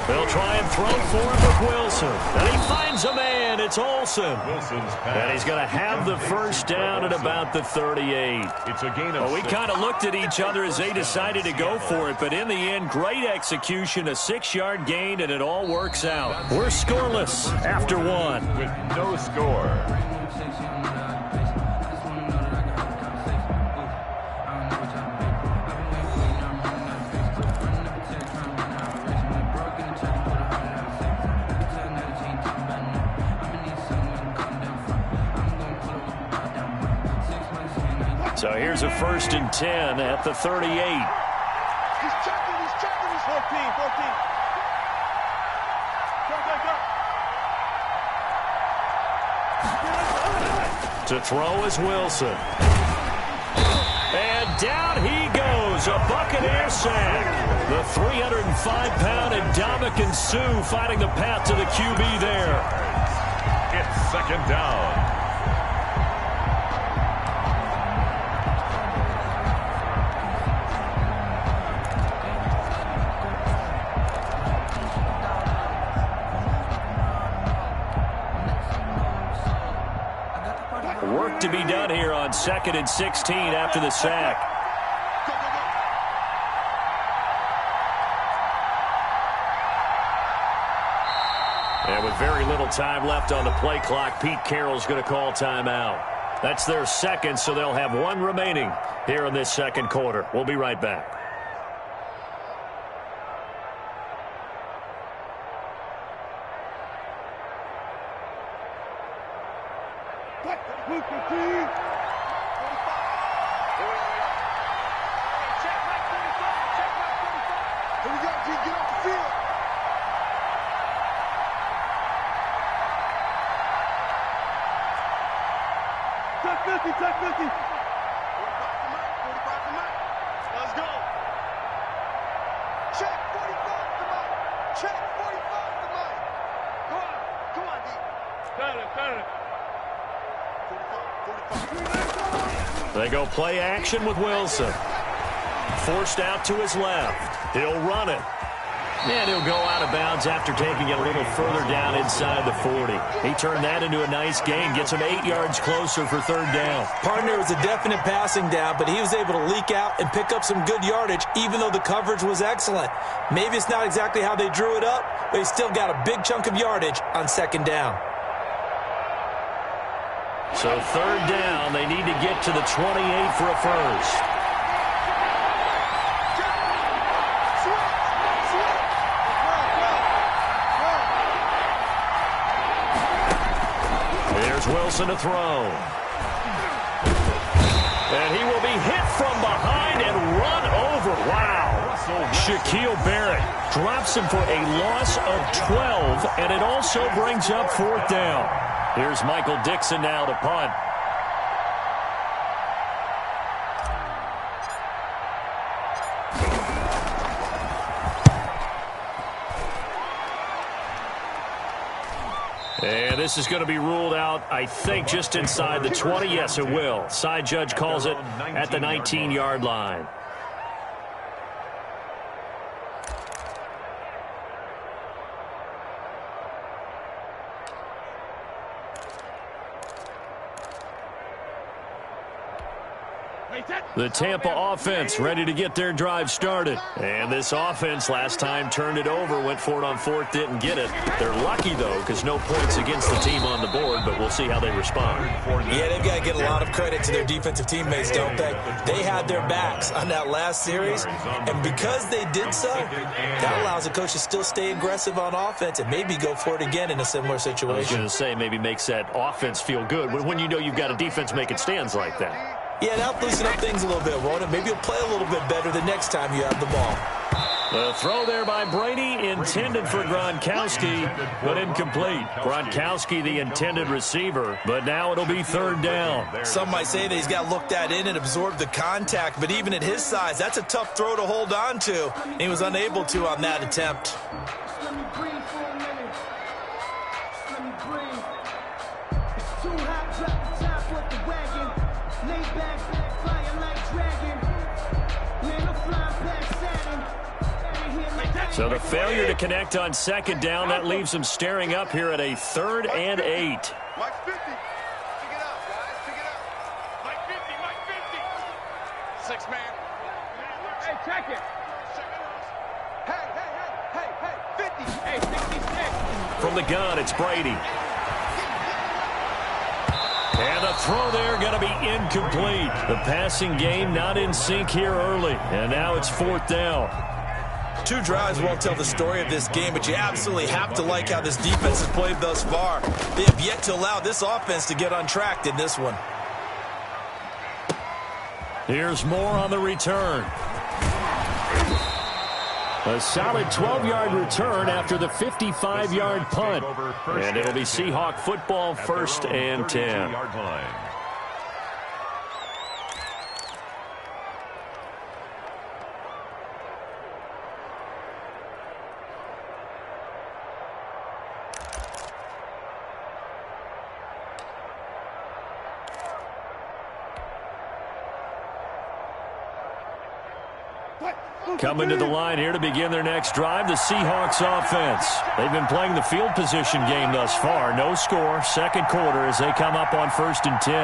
They'll try and throw for him with Wilson. And he finds a man. It's Olsen. Wilson's pass. And he's going to have the 1st down at about the 38. It's a gain of Well, we 6. kind of looked at each other as they decided to go for it, but in the end, great execution, a 6-yard gain, and it all works out. We're scoreless after 1. With no score. So here's a 1st and 10 at the 38. He's checking, he's 14, 14. Go. To throw is Wilson. And down he goes, a Buccaneer sack. The 305-pound Ndamukong Suh finding the path to the QB there. It's 2nd down. Work to be done here on 2nd and 16 after the sack. And with very little time left on the play clock, Pete Carroll's going to call timeout. That's their second, so they'll have one remaining here in this second quarter. We'll be right back. They go play action with Wilson. Forced out to his left. He'll run it. And he'll go out of bounds after taking it a little further down inside the 40. He turned that into a nice gain, gets him 8 yards closer for third down. Partner was a definite passing down, but he was able to leak out and pick up some good yardage, even though the coverage was excellent. Maybe it's not exactly how they drew it up, but he still got a big chunk of yardage on second down. So third down, they need to get to the 28 for a first. Here's Wilson to throw. And he will be hit from behind and run over. Wow. Shaquille Barrett drops him for a loss of 12, and it also brings up fourth down. Here's Michael Dixon now to punt. And this is going to be ruled out, I think, just inside the 20. Yes, it will. Side judge calls it at the 19-yard line. The Tampa offense ready to get their drive started. And this offense last time turned it over, went for it on fourth, didn't get it. They're lucky, though, because no points against the team on the board, but we'll see how they respond. Yeah, they've got to get a lot of credit to their defensive teammates, don't they? They had their backs on that last series, and because they did so, that allows the coach to still stay aggressive on offense and maybe go for it again in a similar situation. I was going to say maybe makes that offense feel good when you know you've got a defense making stands like that. Yeah, that'll loosen up things a little bit, won't it? Maybe you'll play a little bit better the next time you have the ball. The throw there by Brady, intended for Gronkowski, but incomplete. Gronkowski, the intended receiver, but now it'll be third down. Some might say that he's got looked at in and absorbed the contact, but even at his size, that's a tough throw to hold on to. He was unable to on that attempt. Let me breathe for a minute. Let me breathe. It's too hot, drop the top with the wagon. Lay back, flying like dragon. Man, I'm flying past Saturn. So the failure to connect on second down, that leaves them staring up here at a 3rd and 8. Mike 50. Pick it up, guys. Pick it up. Mike 50, Mike 50. 6 man. Hey, check it. Hey, 50. Hey, 66. From the gun, it's Brady. And the throw there going to be incomplete. The passing game not in sync here early. And now it's fourth down. 2 drives won't tell the story of this game, but you absolutely have to like how this defense has played thus far. They have yet to allow this offense to get untracked in this one. Here's Moore on the return. A solid 12-yard return after the 55-yard punt. And it'll be Seahawk football, 1st and 10. Coming to the line here to begin their next drive, the Seahawks offense. They've been playing the field position game thus far. No score, second quarter as they come up on 1st and 10.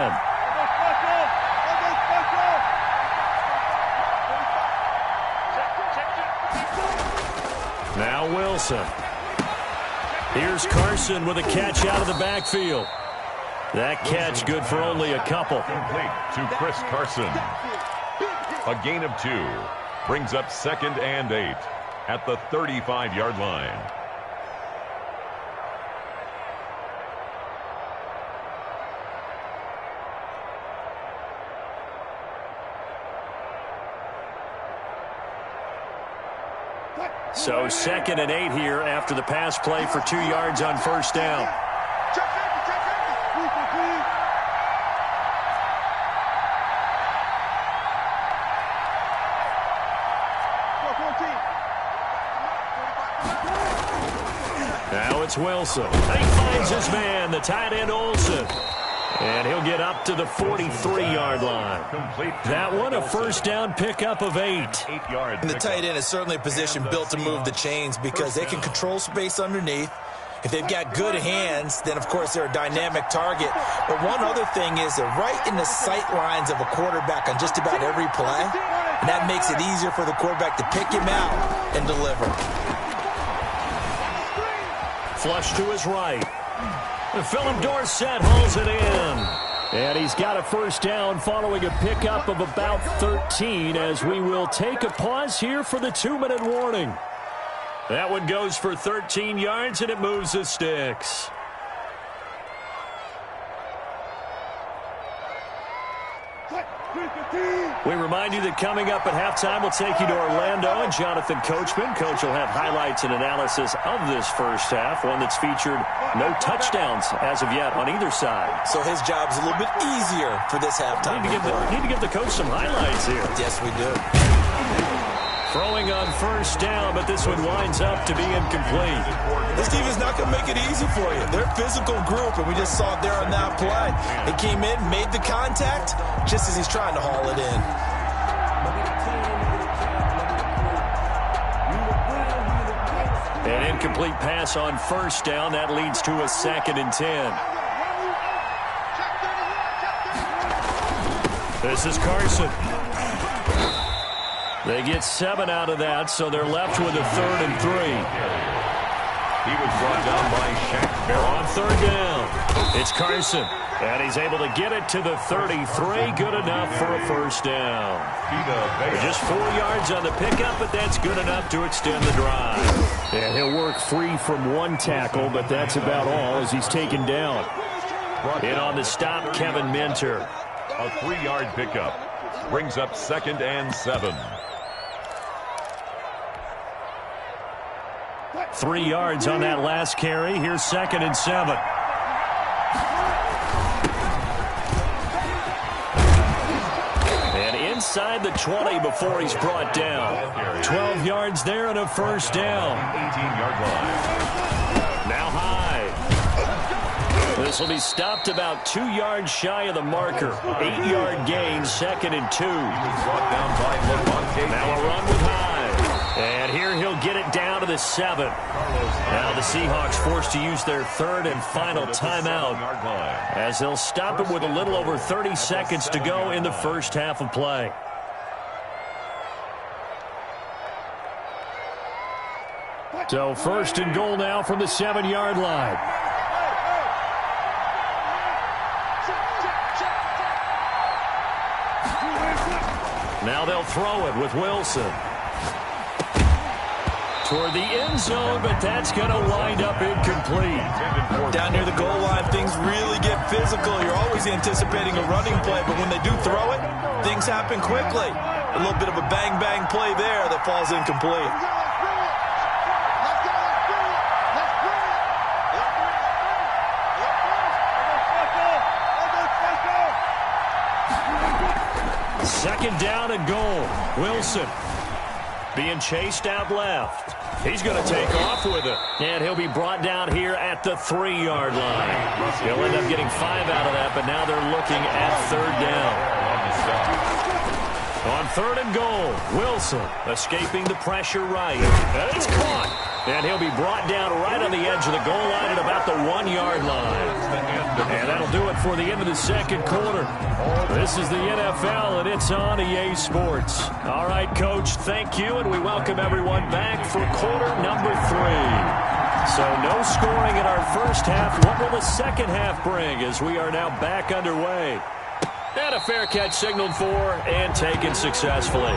Now Wilson. Here's Carson with a catch out of the backfield. That catch good for only a couple. Complete to Chris Carson. A gain of 2 brings up 2nd and 8 at the 35-yard line. So 2nd and 8 here after the pass play for 2 yards on first down. Now it's Wilson. He finds his man, the tight end Olsen. And he'll get up to the 43-yard line. That one a first down pickup of 8. And the tight end is certainly a position built to move the chains because they can control space underneath. If they've got good hands, then, of course, they're a dynamic target. But one other thing is they're right in the sight lines of a quarterback on just about every play. And that makes it easier for the quarterback to pick him out and deliver. Flush to his right. Philip Dorsett hauls it in. And he's got a first down following a pickup of about 13 as we will take a pause here for the 2-minute warning. That one goes for 13 yards and it moves the sticks. We remind you that coming up at halftime, we'll take you to Orlando and Jonathan Coachman. Coach will have highlights and analysis of this first half, one that's featured no touchdowns as of yet on either side. So his job's a little bit easier for this halftime. Need to give the coach some highlights here. Yes, we do. Throwing on first down, but this one winds up to be incomplete. This team is not going to make it easy for you. They're a physical group, and we just saw it there on that play. They came in, made the contact, just as he's trying to haul it in. An incomplete pass on first down. That leads to a 2nd and 10. This is Carson. They get 7 out of that, so they're left with a 3rd and 3. He was brought down by Shaq Barrett. On 3rd down, it's Carson. And he's able to get it to the 33. Good enough for a first down. Just 4 yards on the pickup, but that's good enough to extend the drive. And he'll work free from 1 tackle, but that's about all as he's taken down. In on the stop, Kevin Minter. A 3-yard pickup brings up 2nd and 7. 3 yards on that last carry. Here's 2nd and 7. And inside the 20 before he's brought down. 12 yards there and a first down. 18-yard line. Now high. This will be stopped about 2 yards shy of the marker. 8-yard gain, 2nd and 2. Now a run with high. And here he'll get it down to the 7. Now the Seahawks forced to use their 3rd and final timeout as they'll stop it with a little over 30 seconds to go in the first half of play. So 1st and goal now from the 7-yard line. Now they'll throw it with Wilson. Toward the end zone, but that's going to wind up incomplete. Down near the goal line, things really get physical. You're always anticipating a running play, but when they do throw it, things happen quickly. A little bit of a bang-bang play there that falls incomplete. Second down and goal. Wilson being chased out left. He's going to take off with it. And he'll be brought down here at the 3-yard line. He'll end up getting 5 out of that, but now they're looking at 3rd down. On 3rd and goal, Wilson escaping the pressure right. And it's caught. And he'll be brought down right on the edge of the goal line at about the 1-yard line. And that'll do it for the end of the second quarter. This is the NFL, and it's on EA Sports. All right, Coach, thank you, and we welcome everyone back for quarter number 3. So no scoring in our first half. What will the second half bring as we are now back underway? And a fair catch signaled for and taken successfully.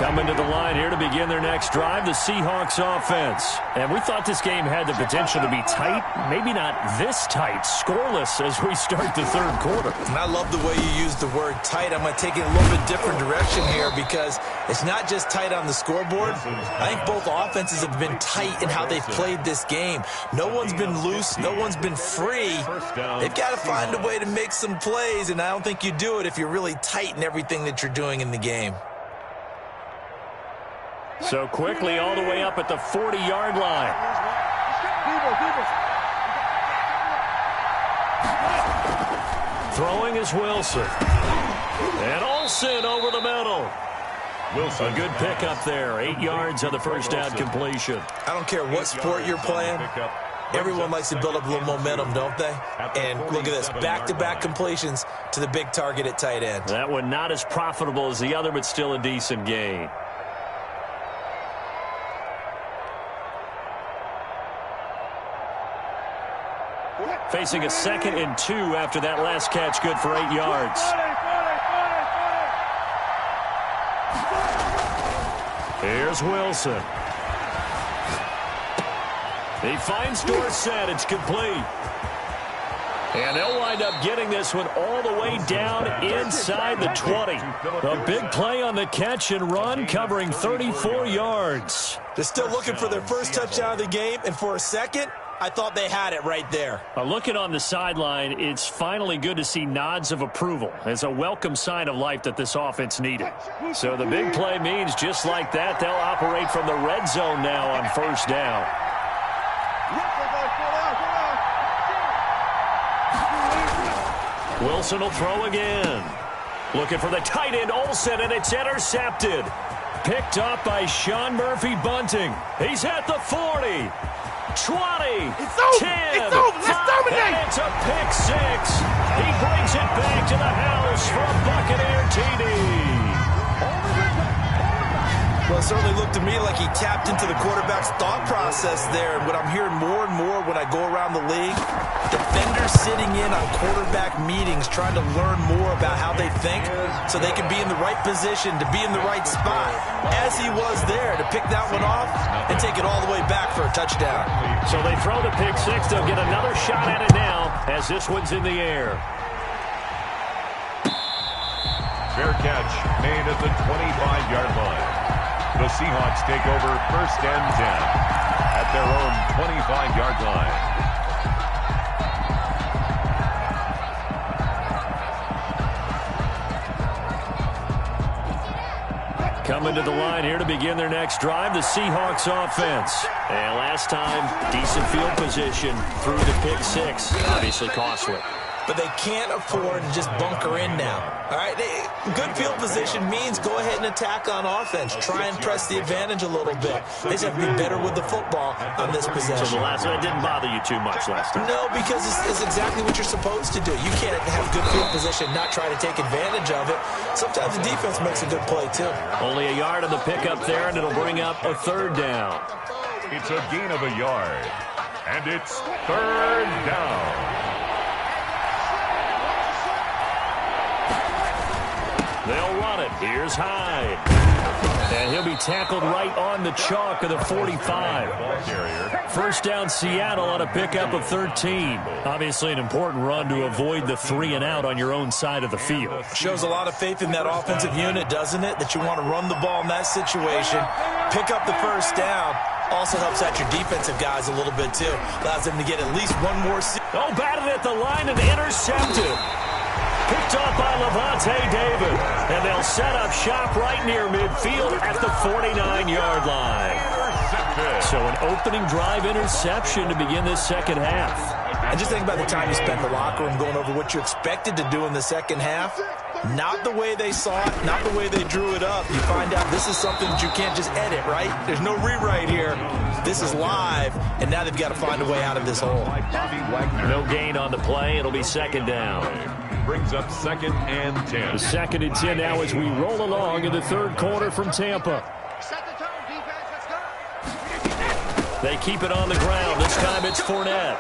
Coming to the line here to begin their next drive, the Seahawks offense. And we thought this game had the potential to be tight. Maybe not this tight, scoreless as we start the third quarter. And I love the way you use the word tight. I'm going to take it a little bit different direction here because it's not just tight on the scoreboard. I think both offenses have been tight in how they've played this game. No one's been loose. No one's been free. They've got to find a way to make some plays, and I don't think you do it if you're really tight in everything that you're doing in the game. So quickly all the way up at the 40-yard line. Throwing is Wilson. And Olsen over the middle. Wilson. A good pickup there. 8 yards on the first down completion. I don't care what sport you're playing. Everyone likes to build up a little momentum, don't they? And look at this. Back-to-back completions to the big target at tight end. That one not as profitable as the other, but still a decent gain. Facing a 2nd and 2 after that last catch, good for 8 yards. Here's Wilson. He finds Dorsett. It's complete. And they'll wind up getting this one all the way down inside the 20. A big play on the catch and run, covering 34 yards. They're still looking for their first touchdown of the game, and for a second, I thought they had it right there. Looking on the sideline, it's finally good to see nods of approval. It's a welcome sign of life that this offense needed. So the big play means just like that, they'll operate from the red zone now on first down. Wilson will throw again. Looking for the tight end, Olsen, and it's intercepted. Picked up by Sean Murphy-Bunting. He's at the 40. 20, it's over. 10, it's over. Let's 5, dominate. and it's a pick 6. He brings it back to the house for a Buccaneer TD. Well, it certainly looked to me like he tapped into the quarterback's thought process there. And what I'm hearing more and more when I go around the league, defenders sitting in on quarterback meetings trying to learn more about how they think so they can be in the right position to be in the right spot, as he was there to pick that one off and take it all the way back for a touchdown. So they throw the pick 6. They'll get another shot at it now as this one's in the air. Fair catch made at the 25-yard line. The Seahawks take over 1st and 10 at their own 25-yard line. Coming to the line here to begin their next drive, the Seahawks offense. And last time, decent field position through the pick 6. Obviously costly. But they can't afford to just bunker in now. All right, good field position means go ahead and attack on offense. Try and press the advantage a little bit. They just have to be better with the football on this possession. So the last one didn't bother you too much last time? No, because it's exactly what you're supposed to do. You can't have good field position, not try to take advantage of it. Sometimes the defense makes a good play, too. Only a yard on the pickup there, and it'll bring up a 3rd down. It's a gain of a yard, and it's 3rd down. They'll run it. Here's Hyde. And he'll be tackled right on the chalk of the 45. 1st down Seattle on a pickup of 13. Obviously an important run to avoid the 3 and out on your own side of the field. Shows a lot of faith in that offensive unit, doesn't it? That you want to run the ball in that situation. Pick up the 1st down. Also helps out your defensive guys a little bit, too. Allows them to get at least one more. Oh, batted at the line and intercepted. Picked off by Levante David. And they'll set up shop right near midfield at the 49-yard line. So an opening drive interception to begin this second half. And just think about the time you spent in the locker room going over what you expected to do in the second half. Not the way they saw it, not the way they drew it up. You find out this is something that you can't just edit, right? There's no rewrite here. This is live, and now they've got to find a way out of this hole. No gain on the play. It'll be 2nd down. brings up 2nd and 10. 2nd and 10 now as we roll along in the third quarter from Tampa. Set the tone, defense. Let's go. They keep it on the ground. This time it's Fournette.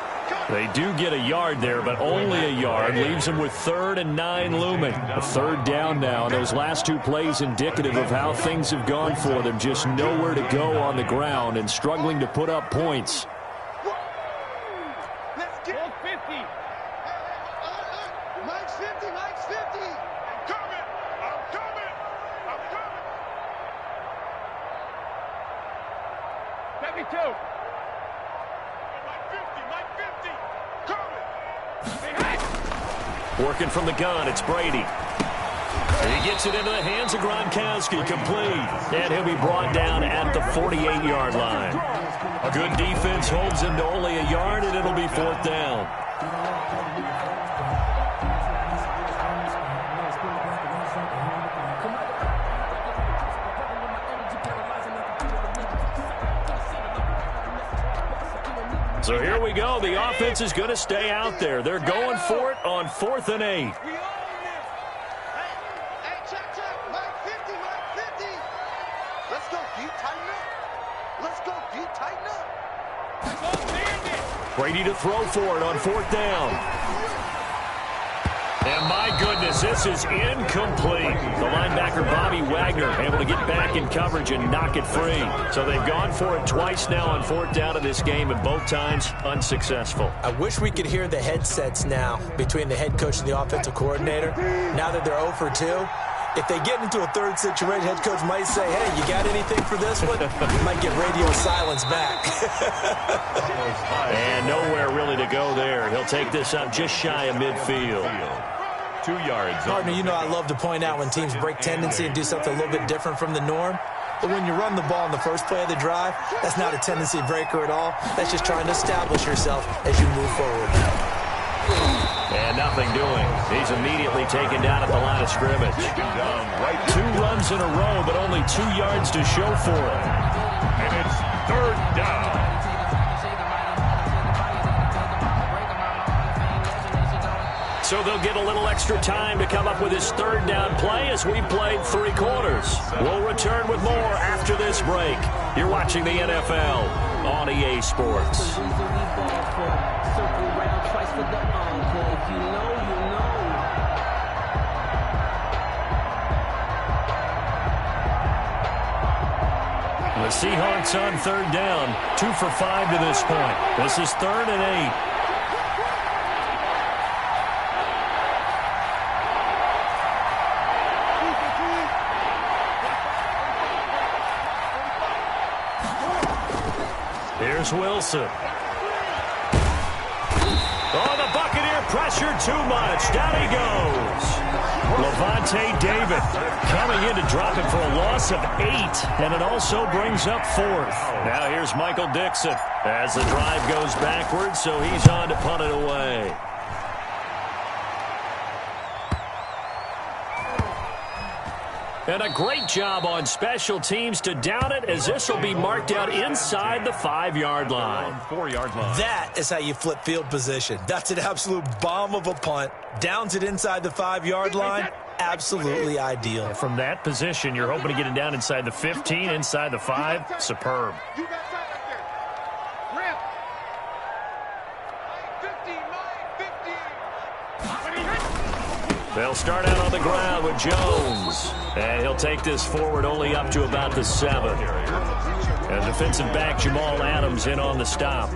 They do get a yard there, but only a yard. Leaves them with 3rd and 9 looming. A 3rd down now. Those last 2 plays indicative of how things have gone for them. Just nowhere to go on the ground and struggling to put up points. Let's get 50. Mike's 50. Mike's 50. I'm coming. I'm coming. I'm coming. 72. Working from the gun, it's Brady. He gets it into the hands of Gronkowski, complete. And he'll be brought down at the 48-yard line. A good defense holds him to only a yard, and it'll be 4th down. So here we go. The offense is going to stay out there. They're going for it on 4th and 8. We own this. Hey, check. Mike 50, Mike 50. Let's go, deep, tighten up. Let's go, deep, tighten up. Brady to throw for it on 4th down. And my goodness, this is incomplete. The linebacker, Bobby Wagner, able to get back in coverage and knock it free. So they've gone for it twice now on 4th down in this game, and both times unsuccessful. I wish we could hear the headsets now between the head coach and the offensive coordinator. Now that they're 0 for 2, if they get into a 3rd situation, head coach might say, hey, you got anything for this one? You might get radio silence back. And nowhere really to go there. He'll take this up just shy of midfield. 2 yards. Partner, you know I love to point out when teams break tendency and do something a little bit different from the norm. But when you run the ball in the first play of the drive, that's not a tendency breaker at all. That's just trying to establish yourself as you move forward. And nothing doing. He's immediately taken down at the line of scrimmage. 2 runs in a row, but only 2 yards to show for it. And it's 3rd down. So they'll get a little extra time to come up with his 3rd down play as we've played 3 quarters. We'll return with more after this break. You're watching the NFL on EA Sports. The Seahawks on 3rd down, 2 for 5 to this point. This is 3rd and 8. Here's Wilson. Oh, the Buccaneer pressure too much. Down he goes. Levante David coming in to drop it for a loss of 8, and it also brings up 4th. Now here's Michael Dixon as the drive goes backwards, so he's on to punt it away. And a great job on special teams to down it, as this will be marked out inside the 5-yard line. 4-yard line. That is how you flip field position. That's an absolute bomb of a punt. Downs it inside the 5-yard line. Absolutely ideal. And from that position, you're hoping to get it down inside the 15, inside the 5. Superb. You got time right there. Rip. 50. They'll start out on the ground with Jones. And he'll take this forward only up to about the 7. And defensive back Jamal Adams in on the stop.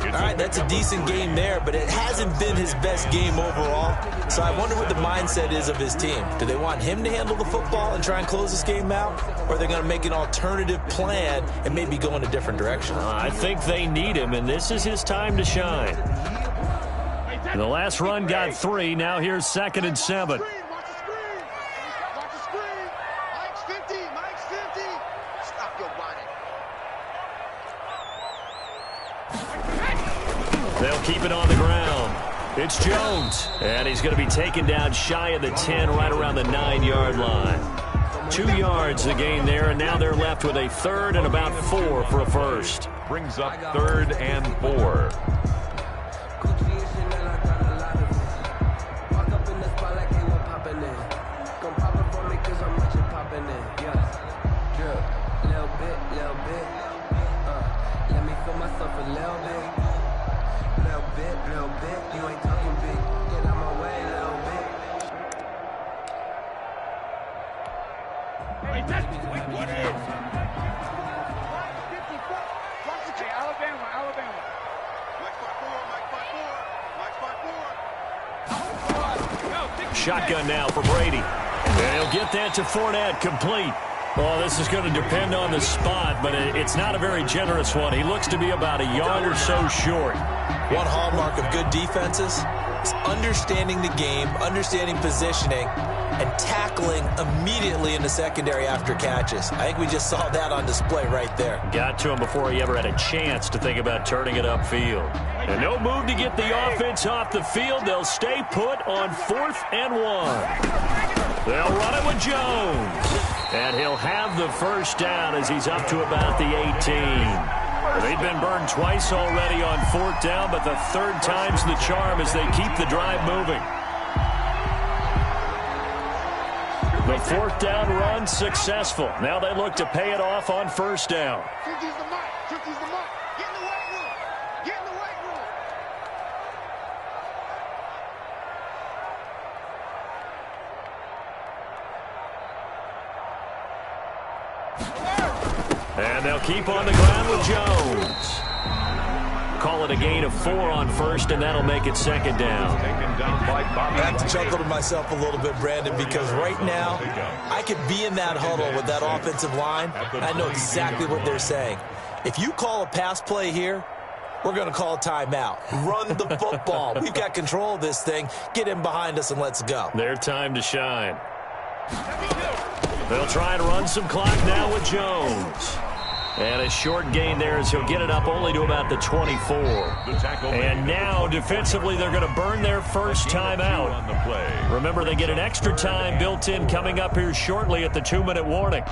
All right, that's a decent game there, but it hasn't been his best game overall. So I wonder what the mindset is of his team. Do they want him to handle the football and try and close this game out? Or are they going to make an alternative plan and maybe go in a different direction? I think they need him, and this is his time to shine. The last run got 3. Now here's 2nd and 7. Watch the screen. Watch the screen. Mike's 50. Mike's 50. Stop your running. They'll keep it on the ground. It's Jones, and he's going to be taken down shy of the 10, right around the 9-yard line. 2 yards the gain there, and now they're left with a 3rd and about 4 for a first. Brings up 3rd and 4. little bit. You ain't talking big. Get out my way, little bit. Hey, that's what it is. Alabama. Mike 5-4. Shotgun now for Brady. And he'll get that to Fournette, complete. Well, this is going to depend on the spot, but it's not a very generous one. He looks to be about a yard or so short. One hallmark of good defenses is understanding the game, understanding positioning, and tackling immediately in the secondary after catches. I think we just saw that on display right there. Got to him before he ever had a chance to think about turning it upfield. And no move to get the offense off the field. They'll stay put on 4th and 1. They'll run it with Jones. And he'll have the first down as he's up to about the 18. They've been burned twice already on 4th down, but the third time's the charm as they keep the drive moving. The 4th down run successful. Now they look to pay it off on 1st down. Tricky's the mark. Get in the weight room. And they'll keep on the ground with Jones. Call it a gain of 4 on 1st, and that'll make it 2nd down. I have to chuckle to myself a little bit, Brandon, because right now I could be in that huddle with that offensive line. I know exactly what they're saying. If you call a pass play here, we're going to call a timeout. Run the football. We've got control of this thing. Get in behind us and let's go. Their time to shine. They'll try and run some clock now with Jones. And a short gain there as he'll get it up only to about the 24. And now, defensively, they're going to burn their first time out. Remember, they get an extra time built in coming up here shortly at the 2-minute warning.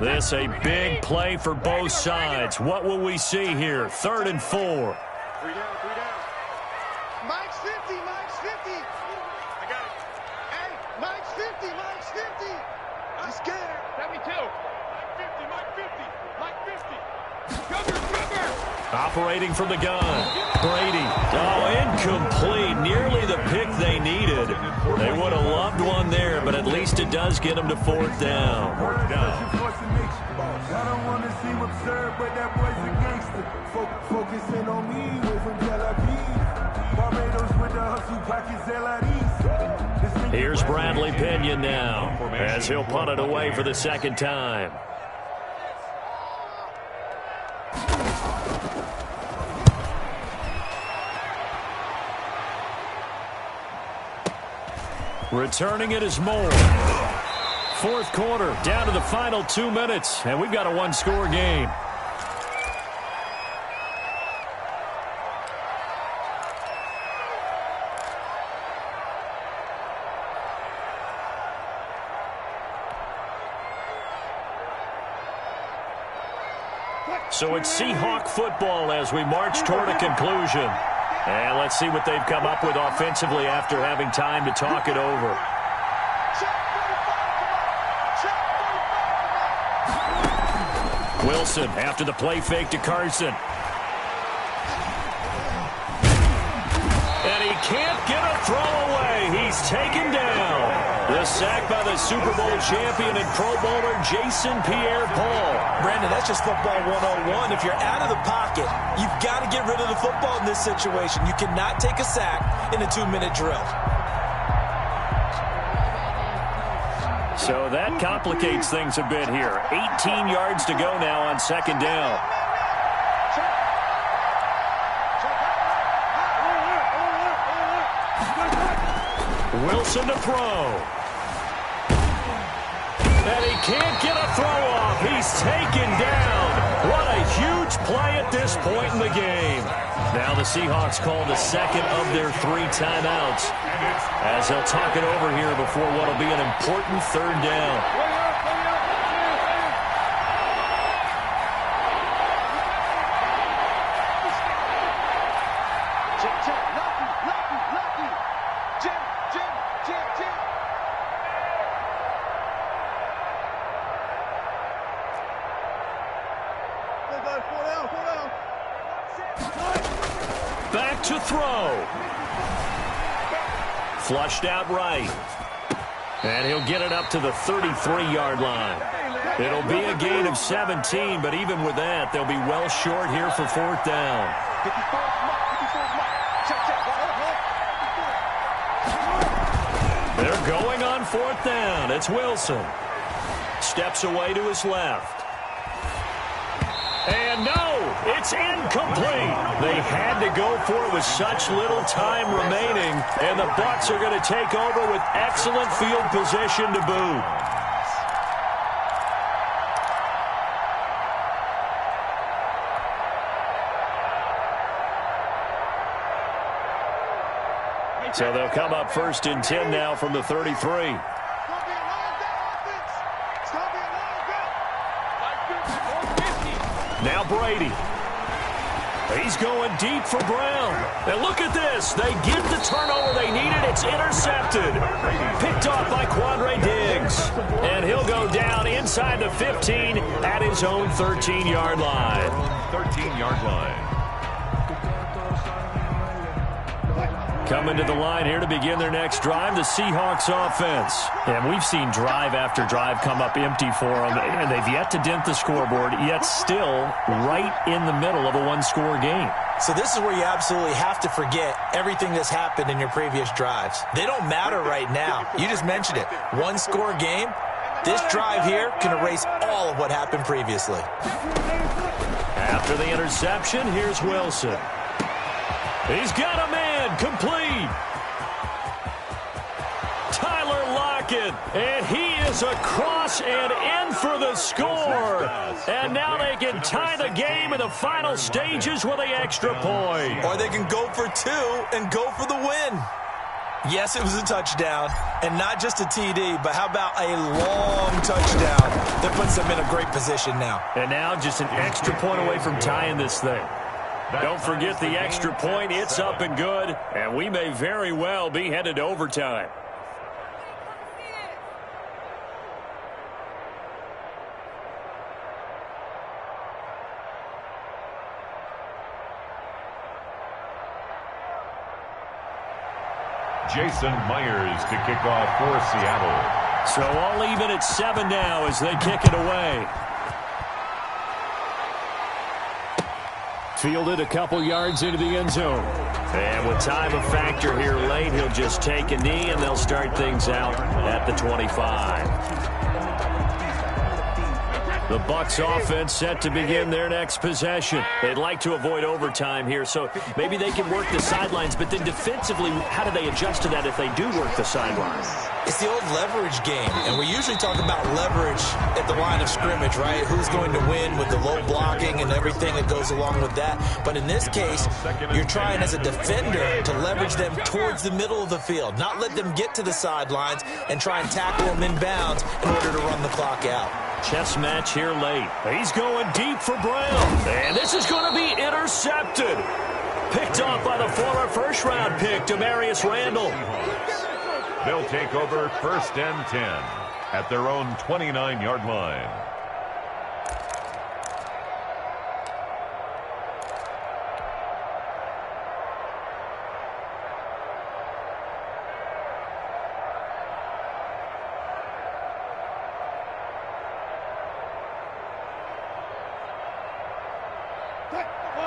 This a big play for both sides. What will we see here? 3rd and 4. 3 down. Mike's 50. I got it. Hey, Mike's 50. I'm scared. 72. Mike 50. Cover. Operating from the gun. Brady. Oh, incomplete. Nearly the pick they needed. They would have loved one there, but at least it does get them to 4th down. I don't want to seem absurd, but that boy's a gangster. Focusing on me, way from Tel Aviv. Barbados with the hustle, pockets LREs. Here's Bradley Pinion now, as he'll punt it away for the 2nd time. Returning it is Moore. 4th quarter, down to the final 2 minutes, and we've got a 1-score game. So it's Seahawk football as we march toward a conclusion. And let's see what they've come up with offensively after having time to talk it over. Wilson after the play fake to Carson. And he can't get a throw away. He's taken down. The sack by the Super Bowl champion and Pro Bowler Jason Pierre-Paul. Brandon, that's just football 101. If you're out of the pocket, you've got to get rid of the football in this situation. You cannot take a sack in a 2-minute drill. So that complicates things a bit here. 18 yards to go now on 2nd down. Wilson to throw. And he can't get a throw off. He's taken down. What a huge play at this point in the game. Now the Seahawks call the 2nd of their 3 timeouts as they'll talk it over here before what will be an important 3rd down. Back to throw. Flushed out right. And he'll get it up to the 33-yard line. It'll be a gain of 17, but even with that, they'll be well short here for fourth down. They're going on fourth down. It's Wilson. Steps away to his left. And no, it's incomplete. They had to go for it with such little time remaining, and the Bucs are going to take over with excellent field position to boot. So they'll come up first and 10 now from the 33. Now Brady. He's going deep for Brown. And look at this. They get the turnover they needed. It's intercepted. Picked off by Quandre Diggs. And he'll go down inside the 15 at his own 13-yard line. 13-yard line. Coming to the line here to begin their next drive, the Seahawks offense. And we've seen drive after drive come up empty for them, and they've yet to dent the scoreboard, yet still right in the middle of a one-score game. So this is where you absolutely have to forget everything that's happened in your previous drives. They don't matter right now. You just mentioned it. One-score game. This drive here can erase all of what happened previously. After the interception, here's Wilson. He's got a man, complete. Tyler Lockett, and he is across and in for the score. And now they can tie the game in the final stages with the extra point. Or they can go for two and go for the win. Yes, it was a touchdown, and not just a TD, but how about a long touchdown that puts them in a great position now. And now just an extra point away from tying this thing. Don't forget the extra point. It's up and good, and we may very well be headed to overtime. Jason Myers to kick off for Seattle. So all even at 7 now as they kick it away. Fielded a couple yards into the end zone. And with time a factor here late, he'll just take a knee and they'll start things out at the 25. The Bucs offense set to begin their next possession. They'd like to avoid overtime here, so maybe they can work the sidelines, but then defensively, how do they adjust to that if they do work the sidelines? It's the old leverage game, and we usually talk about leverage at the line of scrimmage, right? Who's going to win with the low blocking and everything that goes along with that. But in this case, you're trying as a defender to leverage them towards the middle of the field, not let them get to the sidelines and try and tackle them in bounds in order to run the clock out. Chess match here late. He's going deep for Brown. And this is going to be intercepted. Picked off by the former first-round pick, Demarius Randall. They'll take over first and 10 at their own 29-yard line.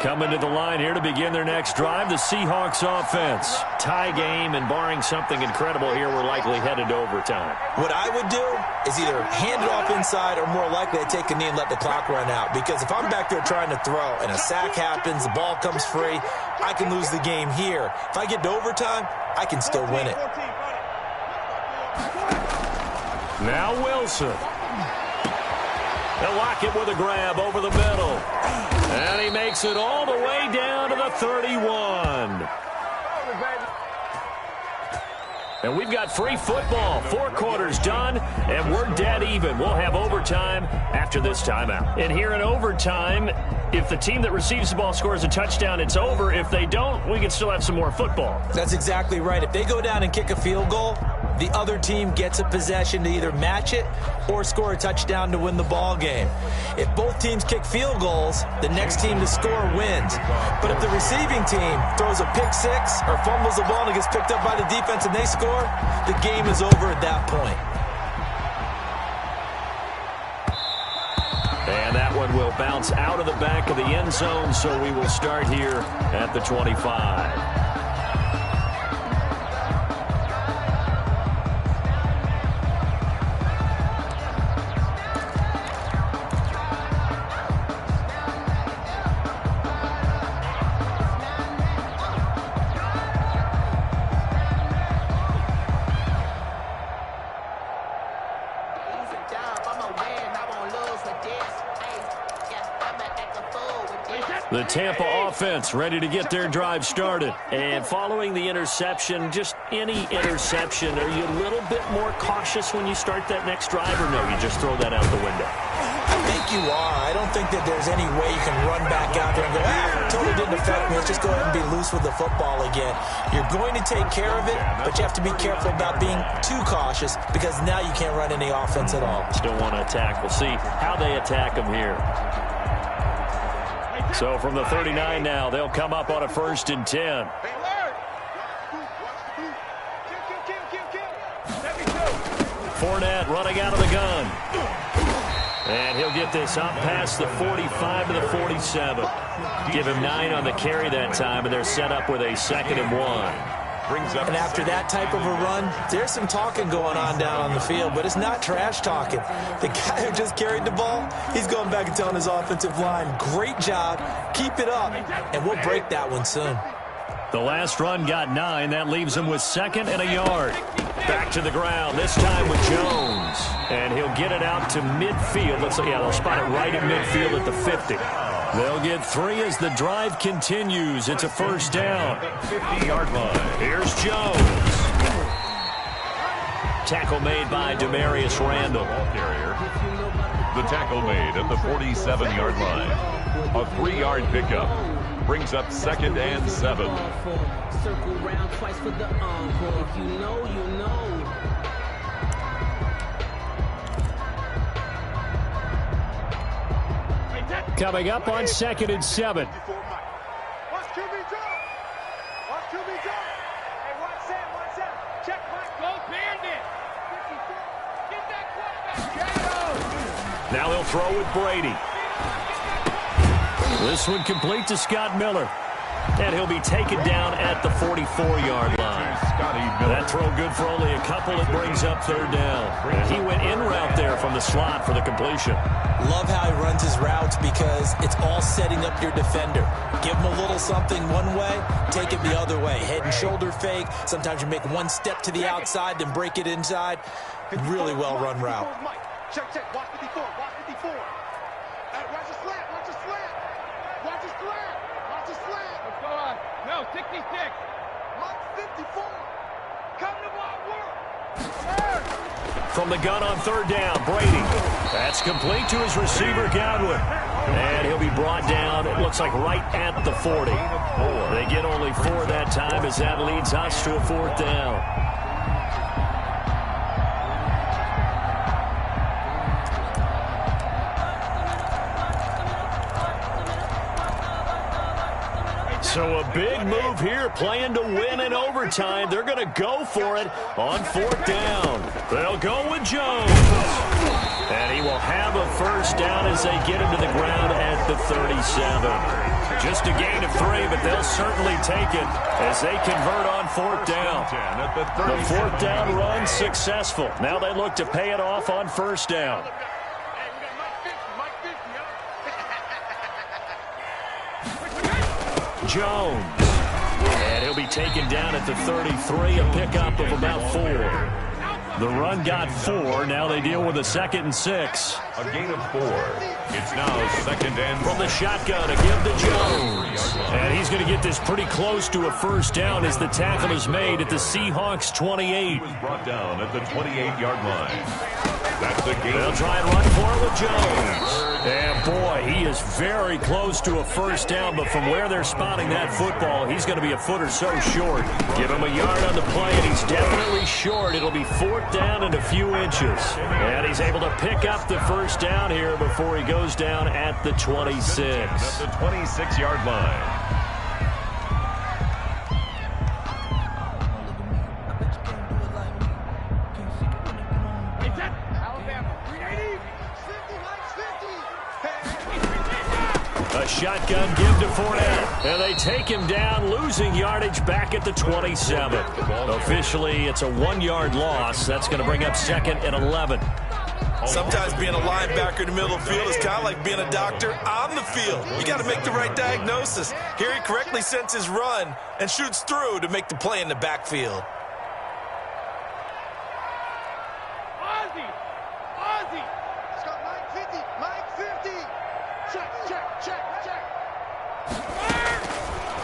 Coming to the line here to begin their next drive, the Seahawks offense. Tie game, and barring something incredible here, we're likely headed to overtime. What I would do is either hand it off inside or more likely I take a knee and let the clock run out. Because if I'm back there trying to throw and a sack happens, the ball comes free, I can lose the game here. If I get to overtime, I can still win it. Now Wilson. They'll lock it with a grab over the middle. And he makes it all the way down to the 31. And we've got free football. 4 quarters done, and we're dead even. We'll have overtime after this timeout. And here in overtime, if the team that receives the ball scores a touchdown, it's over. If they don't, we can still have some more football. That's exactly right. If they go down and kick a field goal, the other team gets a possession to either match it or score a touchdown to win the ball game. If both teams kick field goals, the next team to score wins. But if the receiving team throws a pick six or fumbles the ball and it gets picked up by the defense and they score, the game is over at that point. And that one will bounce out of the back of the end zone, so we will start here at the 25. The Tampa offense ready to get their drive started. And following the interception, just any interception, are you a little bit more cautious when you start that next drive, or no, you just throw that out the window? I think you are. I don't think that there's any way you can run back out there and go, totally didn't affect me. Let's just go ahead and be loose with the football again. You're going to take care of it, but you have to be careful about being too cautious because now you can't run any offense at all. Still want to attack. We'll see how they attack them here. So from the 39 now, they'll come up on a 1st and 10. Fournette running out of the gun. And he'll get this up past the 45 to the 47. Give him 9 on the carry that time, and they're set up with a 2nd and 1. And after that type of a run, there's some talking going on down on the field, but it's not trash talking. The guy who just carried the ball, he's going back and telling his offensive line, great job, keep it up, and we'll break that one soon. The last run got 9. That leaves him with 2nd and a yard. Back to the ground, this time with Jones. And he'll get it out to midfield. They'll spot it right at midfield at the 50. They'll get 3 as the drive continues. It's a 1st down. 50-yard line. Here's Jones. Tackle made by Demarius Randall. The tackle made at the 47-yard line. A 3-yard pickup. Brings up 2nd and 7. Circle round twice for the encore. If you know, you know. Coming up on 2nd and 7. Watch QB drop. Watch QB drop. Hey, watch that. Check my go bandit. Get that quarterback. Now he'll throw with Brady. This one complete to Scott Miller. And he'll be taken down at the 44-yard line. That throw good for only a couple. It brings up 3rd down. And he went in route there from the slot for the completion. Love how he runs his routes because it's all setting up your defender. Give him a little something one way, take it the other way. Head and shoulder fake. Sometimes you make one step to the outside, then break it inside. Really well-run route. Check. Watch 54. Watch 54. Watch the slant. Watch the slant. Watch the slant. Watch the slant. What's going on? No, 66. Mark 54. Come to my work. From the gun on 3rd down, Brady. That's complete to his receiver, Godwin. And he'll be brought down, it looks like right at the 40. They get only 4 that time as that leads us to a 4th down. So a big move here, playing to win in overtime. They're going to go for it on 4th down. They'll go with Jones. And he will have a 1st down as they get him to the ground at the 37. Just a gain of 3, but they'll certainly take it as they convert on 4th down. The 4th down run successful. Now they look to pay it off on 1st down. Jones. And he'll be taken down at the 33, a pickup of about 4. The run got 4. Now they deal with a 2nd and 6. A gain of 4. It's now 2nd and from the shotgun to give to Jones. And he's going to get this pretty close to a 1st down as the tackle is made at the Seahawks 28. He was brought down at the 28-yard line. That's a gain. They'll try and run for it with Jones. And boy, he is very close to a first down, but from where they're spotting that football, he's going to be a foot or so short. Give him a yard on the play, and he's definitely short. It'll be 4th down and a few inches. And he's able to pick up the first down here before he goes down at the 26. At the 26-yard line. Shotgun give to Fournette, and they take him down, losing yardage back at the 27. Officially, it's a 1-yard loss. That's going to bring up 2nd and 11. Sometimes being a linebacker in the middle of the field is kind of like being a doctor on the field. You got to make the right diagnosis. Here he correctly sends his run and shoots through to make the play in the backfield. Ozzie! It's got Mike 50! Mike 50! Check!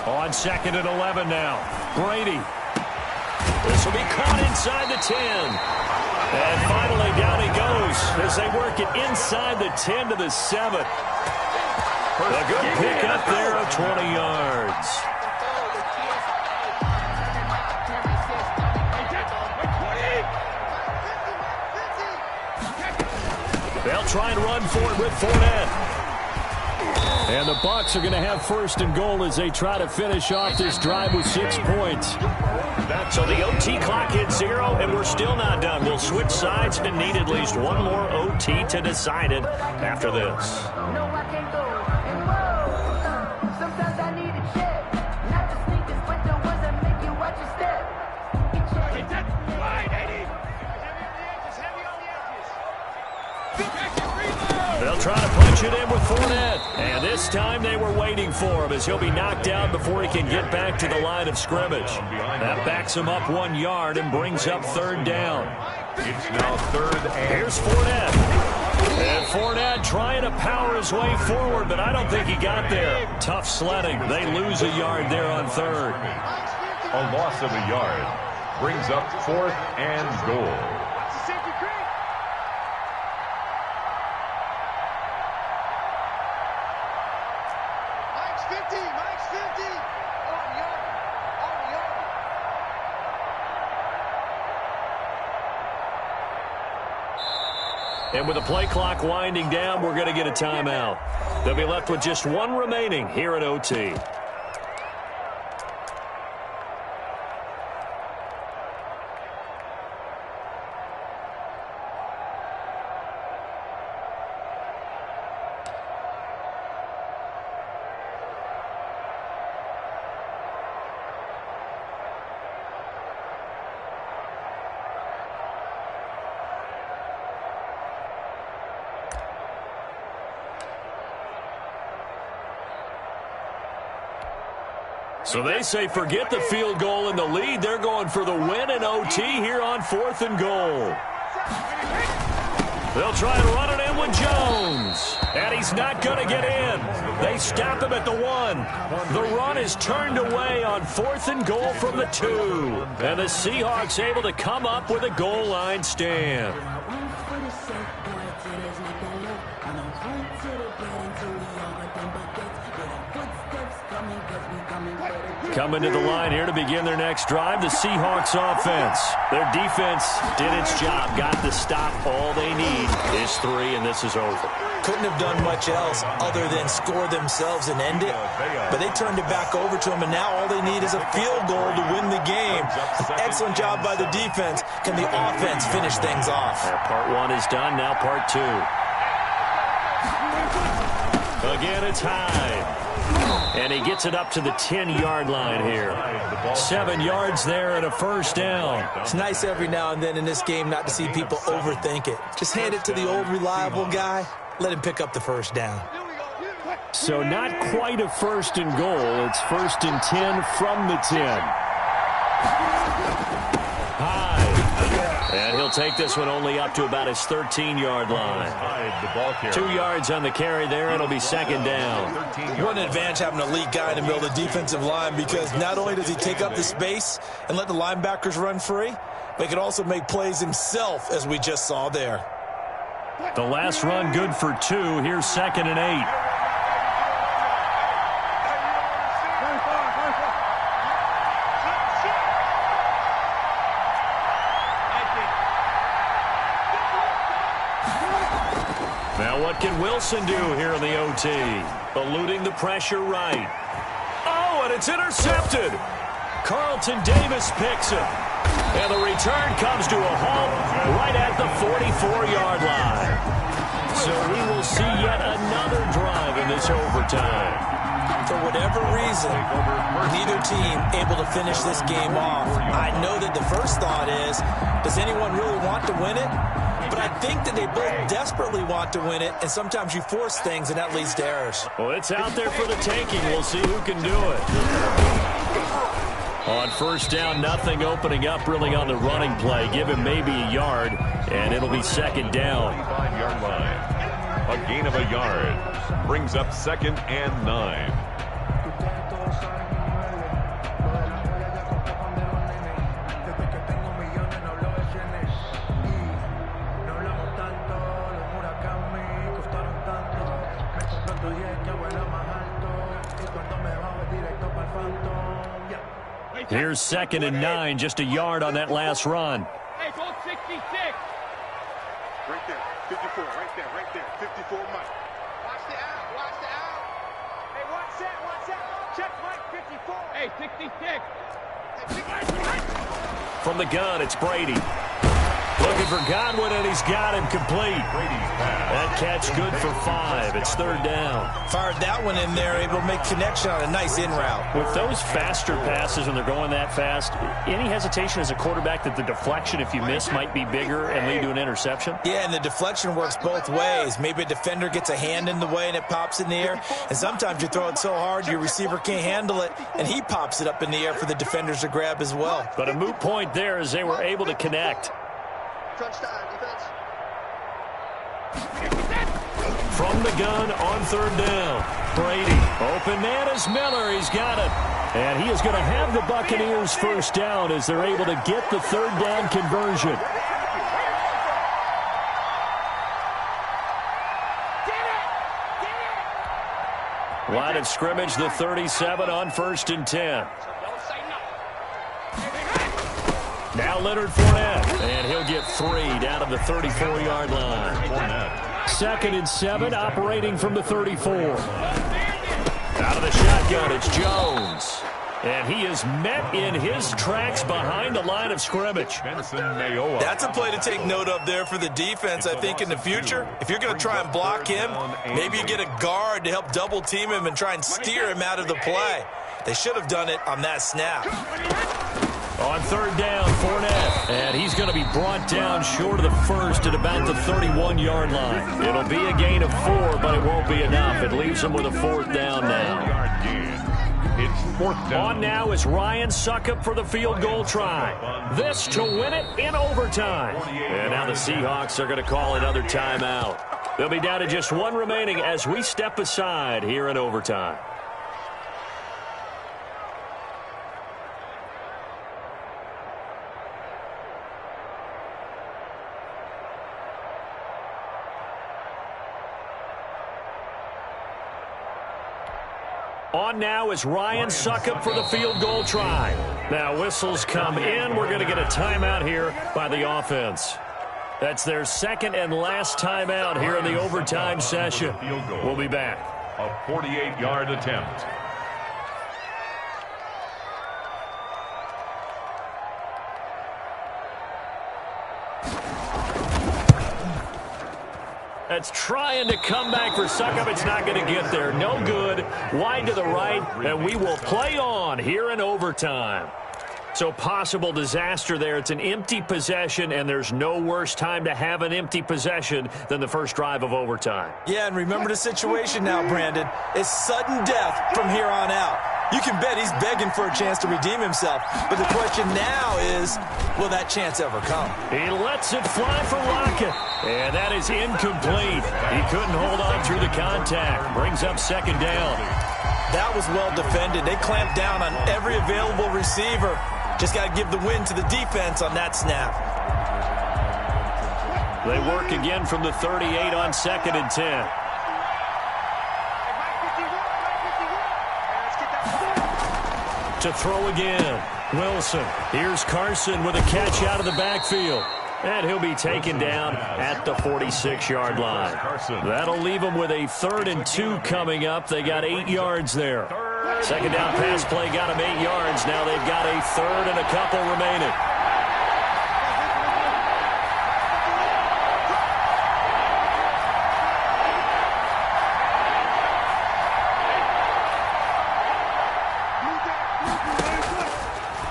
On 2nd and 11 now. Brady. This will be caught inside the 10. And finally down he goes as they work it inside the 10 to the 7. A good pick up there of 20 yards. They'll try and run for it with Fournette. And the Bucs are going to have 1st and goal as they try to finish off this drive with 6 points. So the OT clock hits 0, and we're still not done. We'll switch sides and need at least one more OT to decide it after this. No, I can't go. And whoa, sometimes I need a check. Not the sneakers, but the ones that make you watch your step. Get that wide, 80! Heavy on the edges. They'll try to punch it in with Fournette. And this time they were waiting for him as he'll be knocked out before he can get back to the line of scrimmage. That backs him up 1 yard and brings up 3rd down. It's now 3rd and... Here's Fournette. And Fournette trying to power his way forward, but I don't think he got there. Tough sledding. They lose a yard there on 3rd. A loss of a yard brings up 4th and goal. And with the play clock winding down, we're going to get a timeout. They'll be left with just 1 remaining here at OT. So they say forget the field goal and the lead. They're going for the win in OT here on 4th and goal. They'll try and run it in with Jones. And he's not going to get in. They stop him at the 1. The run is turned away on 4th and goal from the 2. And the Seahawks able to come up with a goal line stand. Coming to the line here to begin their next drive, the Seahawks offense. Their defense did its job, got the stop. All they need is 3, and this is over. Couldn't have done much else other than score themselves and end it. But they turned it back over to them, and now all they need is a field goal to win the game. Excellent job by the defense. Can the offense finish things off? Part 1 is done, now part 2. Again, it's Hyde. And he gets it up to the 10-yard line here. 7 yards there and a first down. It's nice every now and then in this game not to see people overthink it. Just hand it to the old reliable guy. Let him pick up the first down. So not quite a 1st and goal. It's 1st and 10 from the 10. Hyde. And he'll take this one only up to about his 13-yard line. 2 yards on the carry there. It'll be 2nd down. What an advantage having an elite guy in the middle of the defensive line, because not only does he take up the space and let the linebackers run free, but he can also make plays himself, as we just saw there. The last run good for 2. Here's 2nd and 8. Now what can Wilson do here in the OT? Eluding the pressure right. Oh, and it's intercepted. Carlton Davis picks it. And the return comes to a halt right at the 44-yard line. So we will see yet another drive in this overtime. For whatever reason, neither team able to finish this game off. I know that the first thought is, does anyone really want to win it? But I think that they both desperately want to win it, and sometimes you force things, and that leads to errors. Well, it's out there for the taking. We'll see who can do it. On first down, nothing opening up really on the running play. Give him maybe a yard, and it'll be 2nd down. 5-yard line. A gain of a yard. Brings up 2nd and 9. Here's 2nd and 9, just a yard on that last run. Hey, go 66. Right there, 54, right there, 54 Mike. Watch the out. Hey, watch that. Check Mike, 54. Hey, 66. From the gun, it's Brady. Looking for Godwin, and he's got him complete. That catch good for 5. It's 3rd down. Fired that one in there, able to make connection on a nice in route. With those faster passes when they're going that fast, any hesitation as a quarterback that the deflection, if you miss, might be bigger and lead to an interception? Yeah, and the deflection works both ways. Maybe a defender gets a hand in the way and it pops in the air. And sometimes you throw it so hard your receiver can't handle it, and he pops it up in the air for the defenders to grab as well. But a moot point there as they were able to connect. Crunch time, defense. From the gun on 3rd down. Brady. Open man is Miller. He's got it. And he is going to have the Buccaneers first down as they're able to get the 3rd down conversion. Line of scrimmage, the 37 on 1st and 10. Now Leonard Fournette, and he'll get 3 down to the 34-yard line. 2nd and 7, operating from the 34. Out of the shotgun, it's Jones. And he is met in his tracks behind the line of scrimmage. That's a play to take note of there for the defense. I think in the future, if you're going to try and block him, maybe you get a guard to help double team him and try and steer him out of the play. They should have done it on that snap. On 3rd down, Fournette, and he's going to be brought down short of the first at about the 31-yard line. It'll be a gain of 4, but it won't be enough. It leaves him with a 4th down now. It's 4th down. On now is Ryan Suckup for the field goal try. This to win it in overtime. And now the Seahawks are going to call another timeout. They'll be down to just 1 remaining as we step aside here in overtime. On now is Ryan Suckup for the field goal try. Now whistles come in. We're going to get a timeout here by the offense. That's their 2nd and last timeout here in the overtime session. We'll be back. A 48-yard attempt. That's trying to come back for Suckup. It's not going to get there. No good. Wide to the right, and we will play on here in overtime. So possible disaster there. It's an empty possession, and there's no worse time to have an empty possession than the first drive of overtime. Yeah, and remember the situation now, Brandon. It's sudden death from here on out. You can bet he's begging for a chance to redeem himself. But the question now is, will that chance ever come? He lets it fly for Lockett. And that is incomplete. He couldn't hold on through the contact. Brings up 2nd down. That was well defended. They clamped down on every available receiver. Just got to give the win to the defense on that snap. They work again from the 38 on 2nd and 10. To throw again, Wilson. Here's Carson with a catch out of the backfield. And he'll be taken down at the 46-yard line. That'll leave them with a 3rd and 2 coming up. They got 8 yards there. Second down pass play got them 8 yards. Now they've got a 3rd and a couple remaining.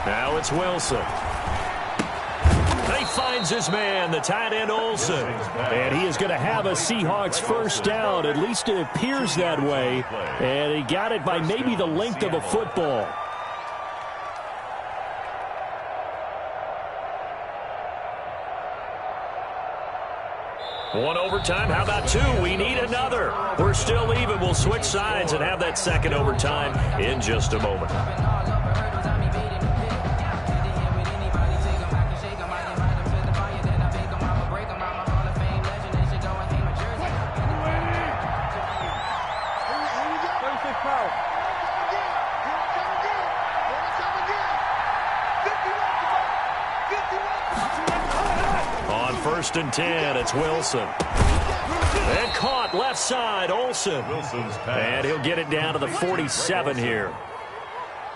Now it's Wilson. He finds his man, the tight end Olsen. And he is going to have a Seahawks first down. At least it appears that way. And he got it by maybe the length of a football. One overtime. How about 2? We need another. We're still even. We'll switch sides and have that second overtime in just a moment. On 1st and 10, it's Wilson. And caught left side, Olsen. And he'll get it down to the 47 here.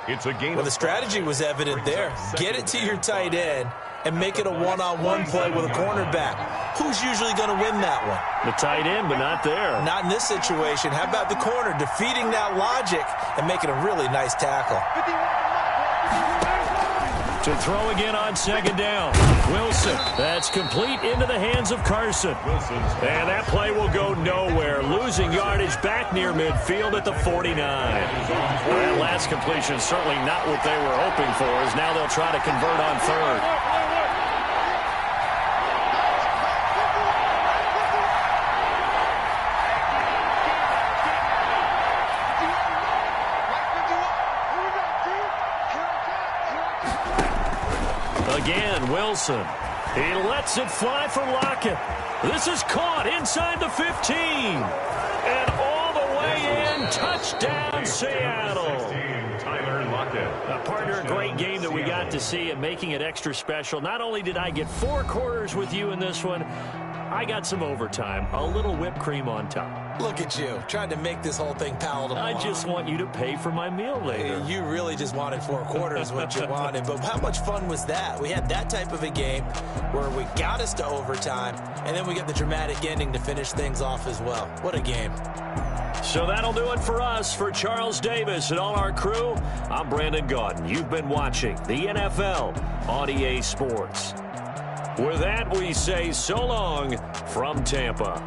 It's a game. Well, the strategy was evident there. Get it to your tight end and make it a one-on-one play with a cornerback. Who's usually going to win that one? The tight end, but not there. Not in this situation. How about the corner defeating that logic and making a really nice tackle? To throw again on 2nd down. Wilson. That's complete into the hands of Carson. And that play will go nowhere. Losing yardage back near midfield at the 49. That last completion certainly not what they were hoping for, as now they'll try to convert on 3rd. Again, Wilson. He lets it fly for Lockett. This is caught inside the 15. And all the way in. Touchdown, Seattle. Partner, a great game that we got to see and making it extra special. Not only did I get 4 quarters with you in this one, I got some overtime. A little whipped cream on top. Look at you, trying to make this whole thing palatable. I just want you to pay for my meal later. You really just wanted 4 quarters, what you wanted. But how much fun was that? We had that type of a game where we got us to overtime, and then we got the dramatic ending to finish things off as well. What a game. So that'll do it for us. For Charles Davis and all our crew, I'm Brandon Gaudin. You've been watching the NFL on EA Sports. With that, we say so long from Tampa.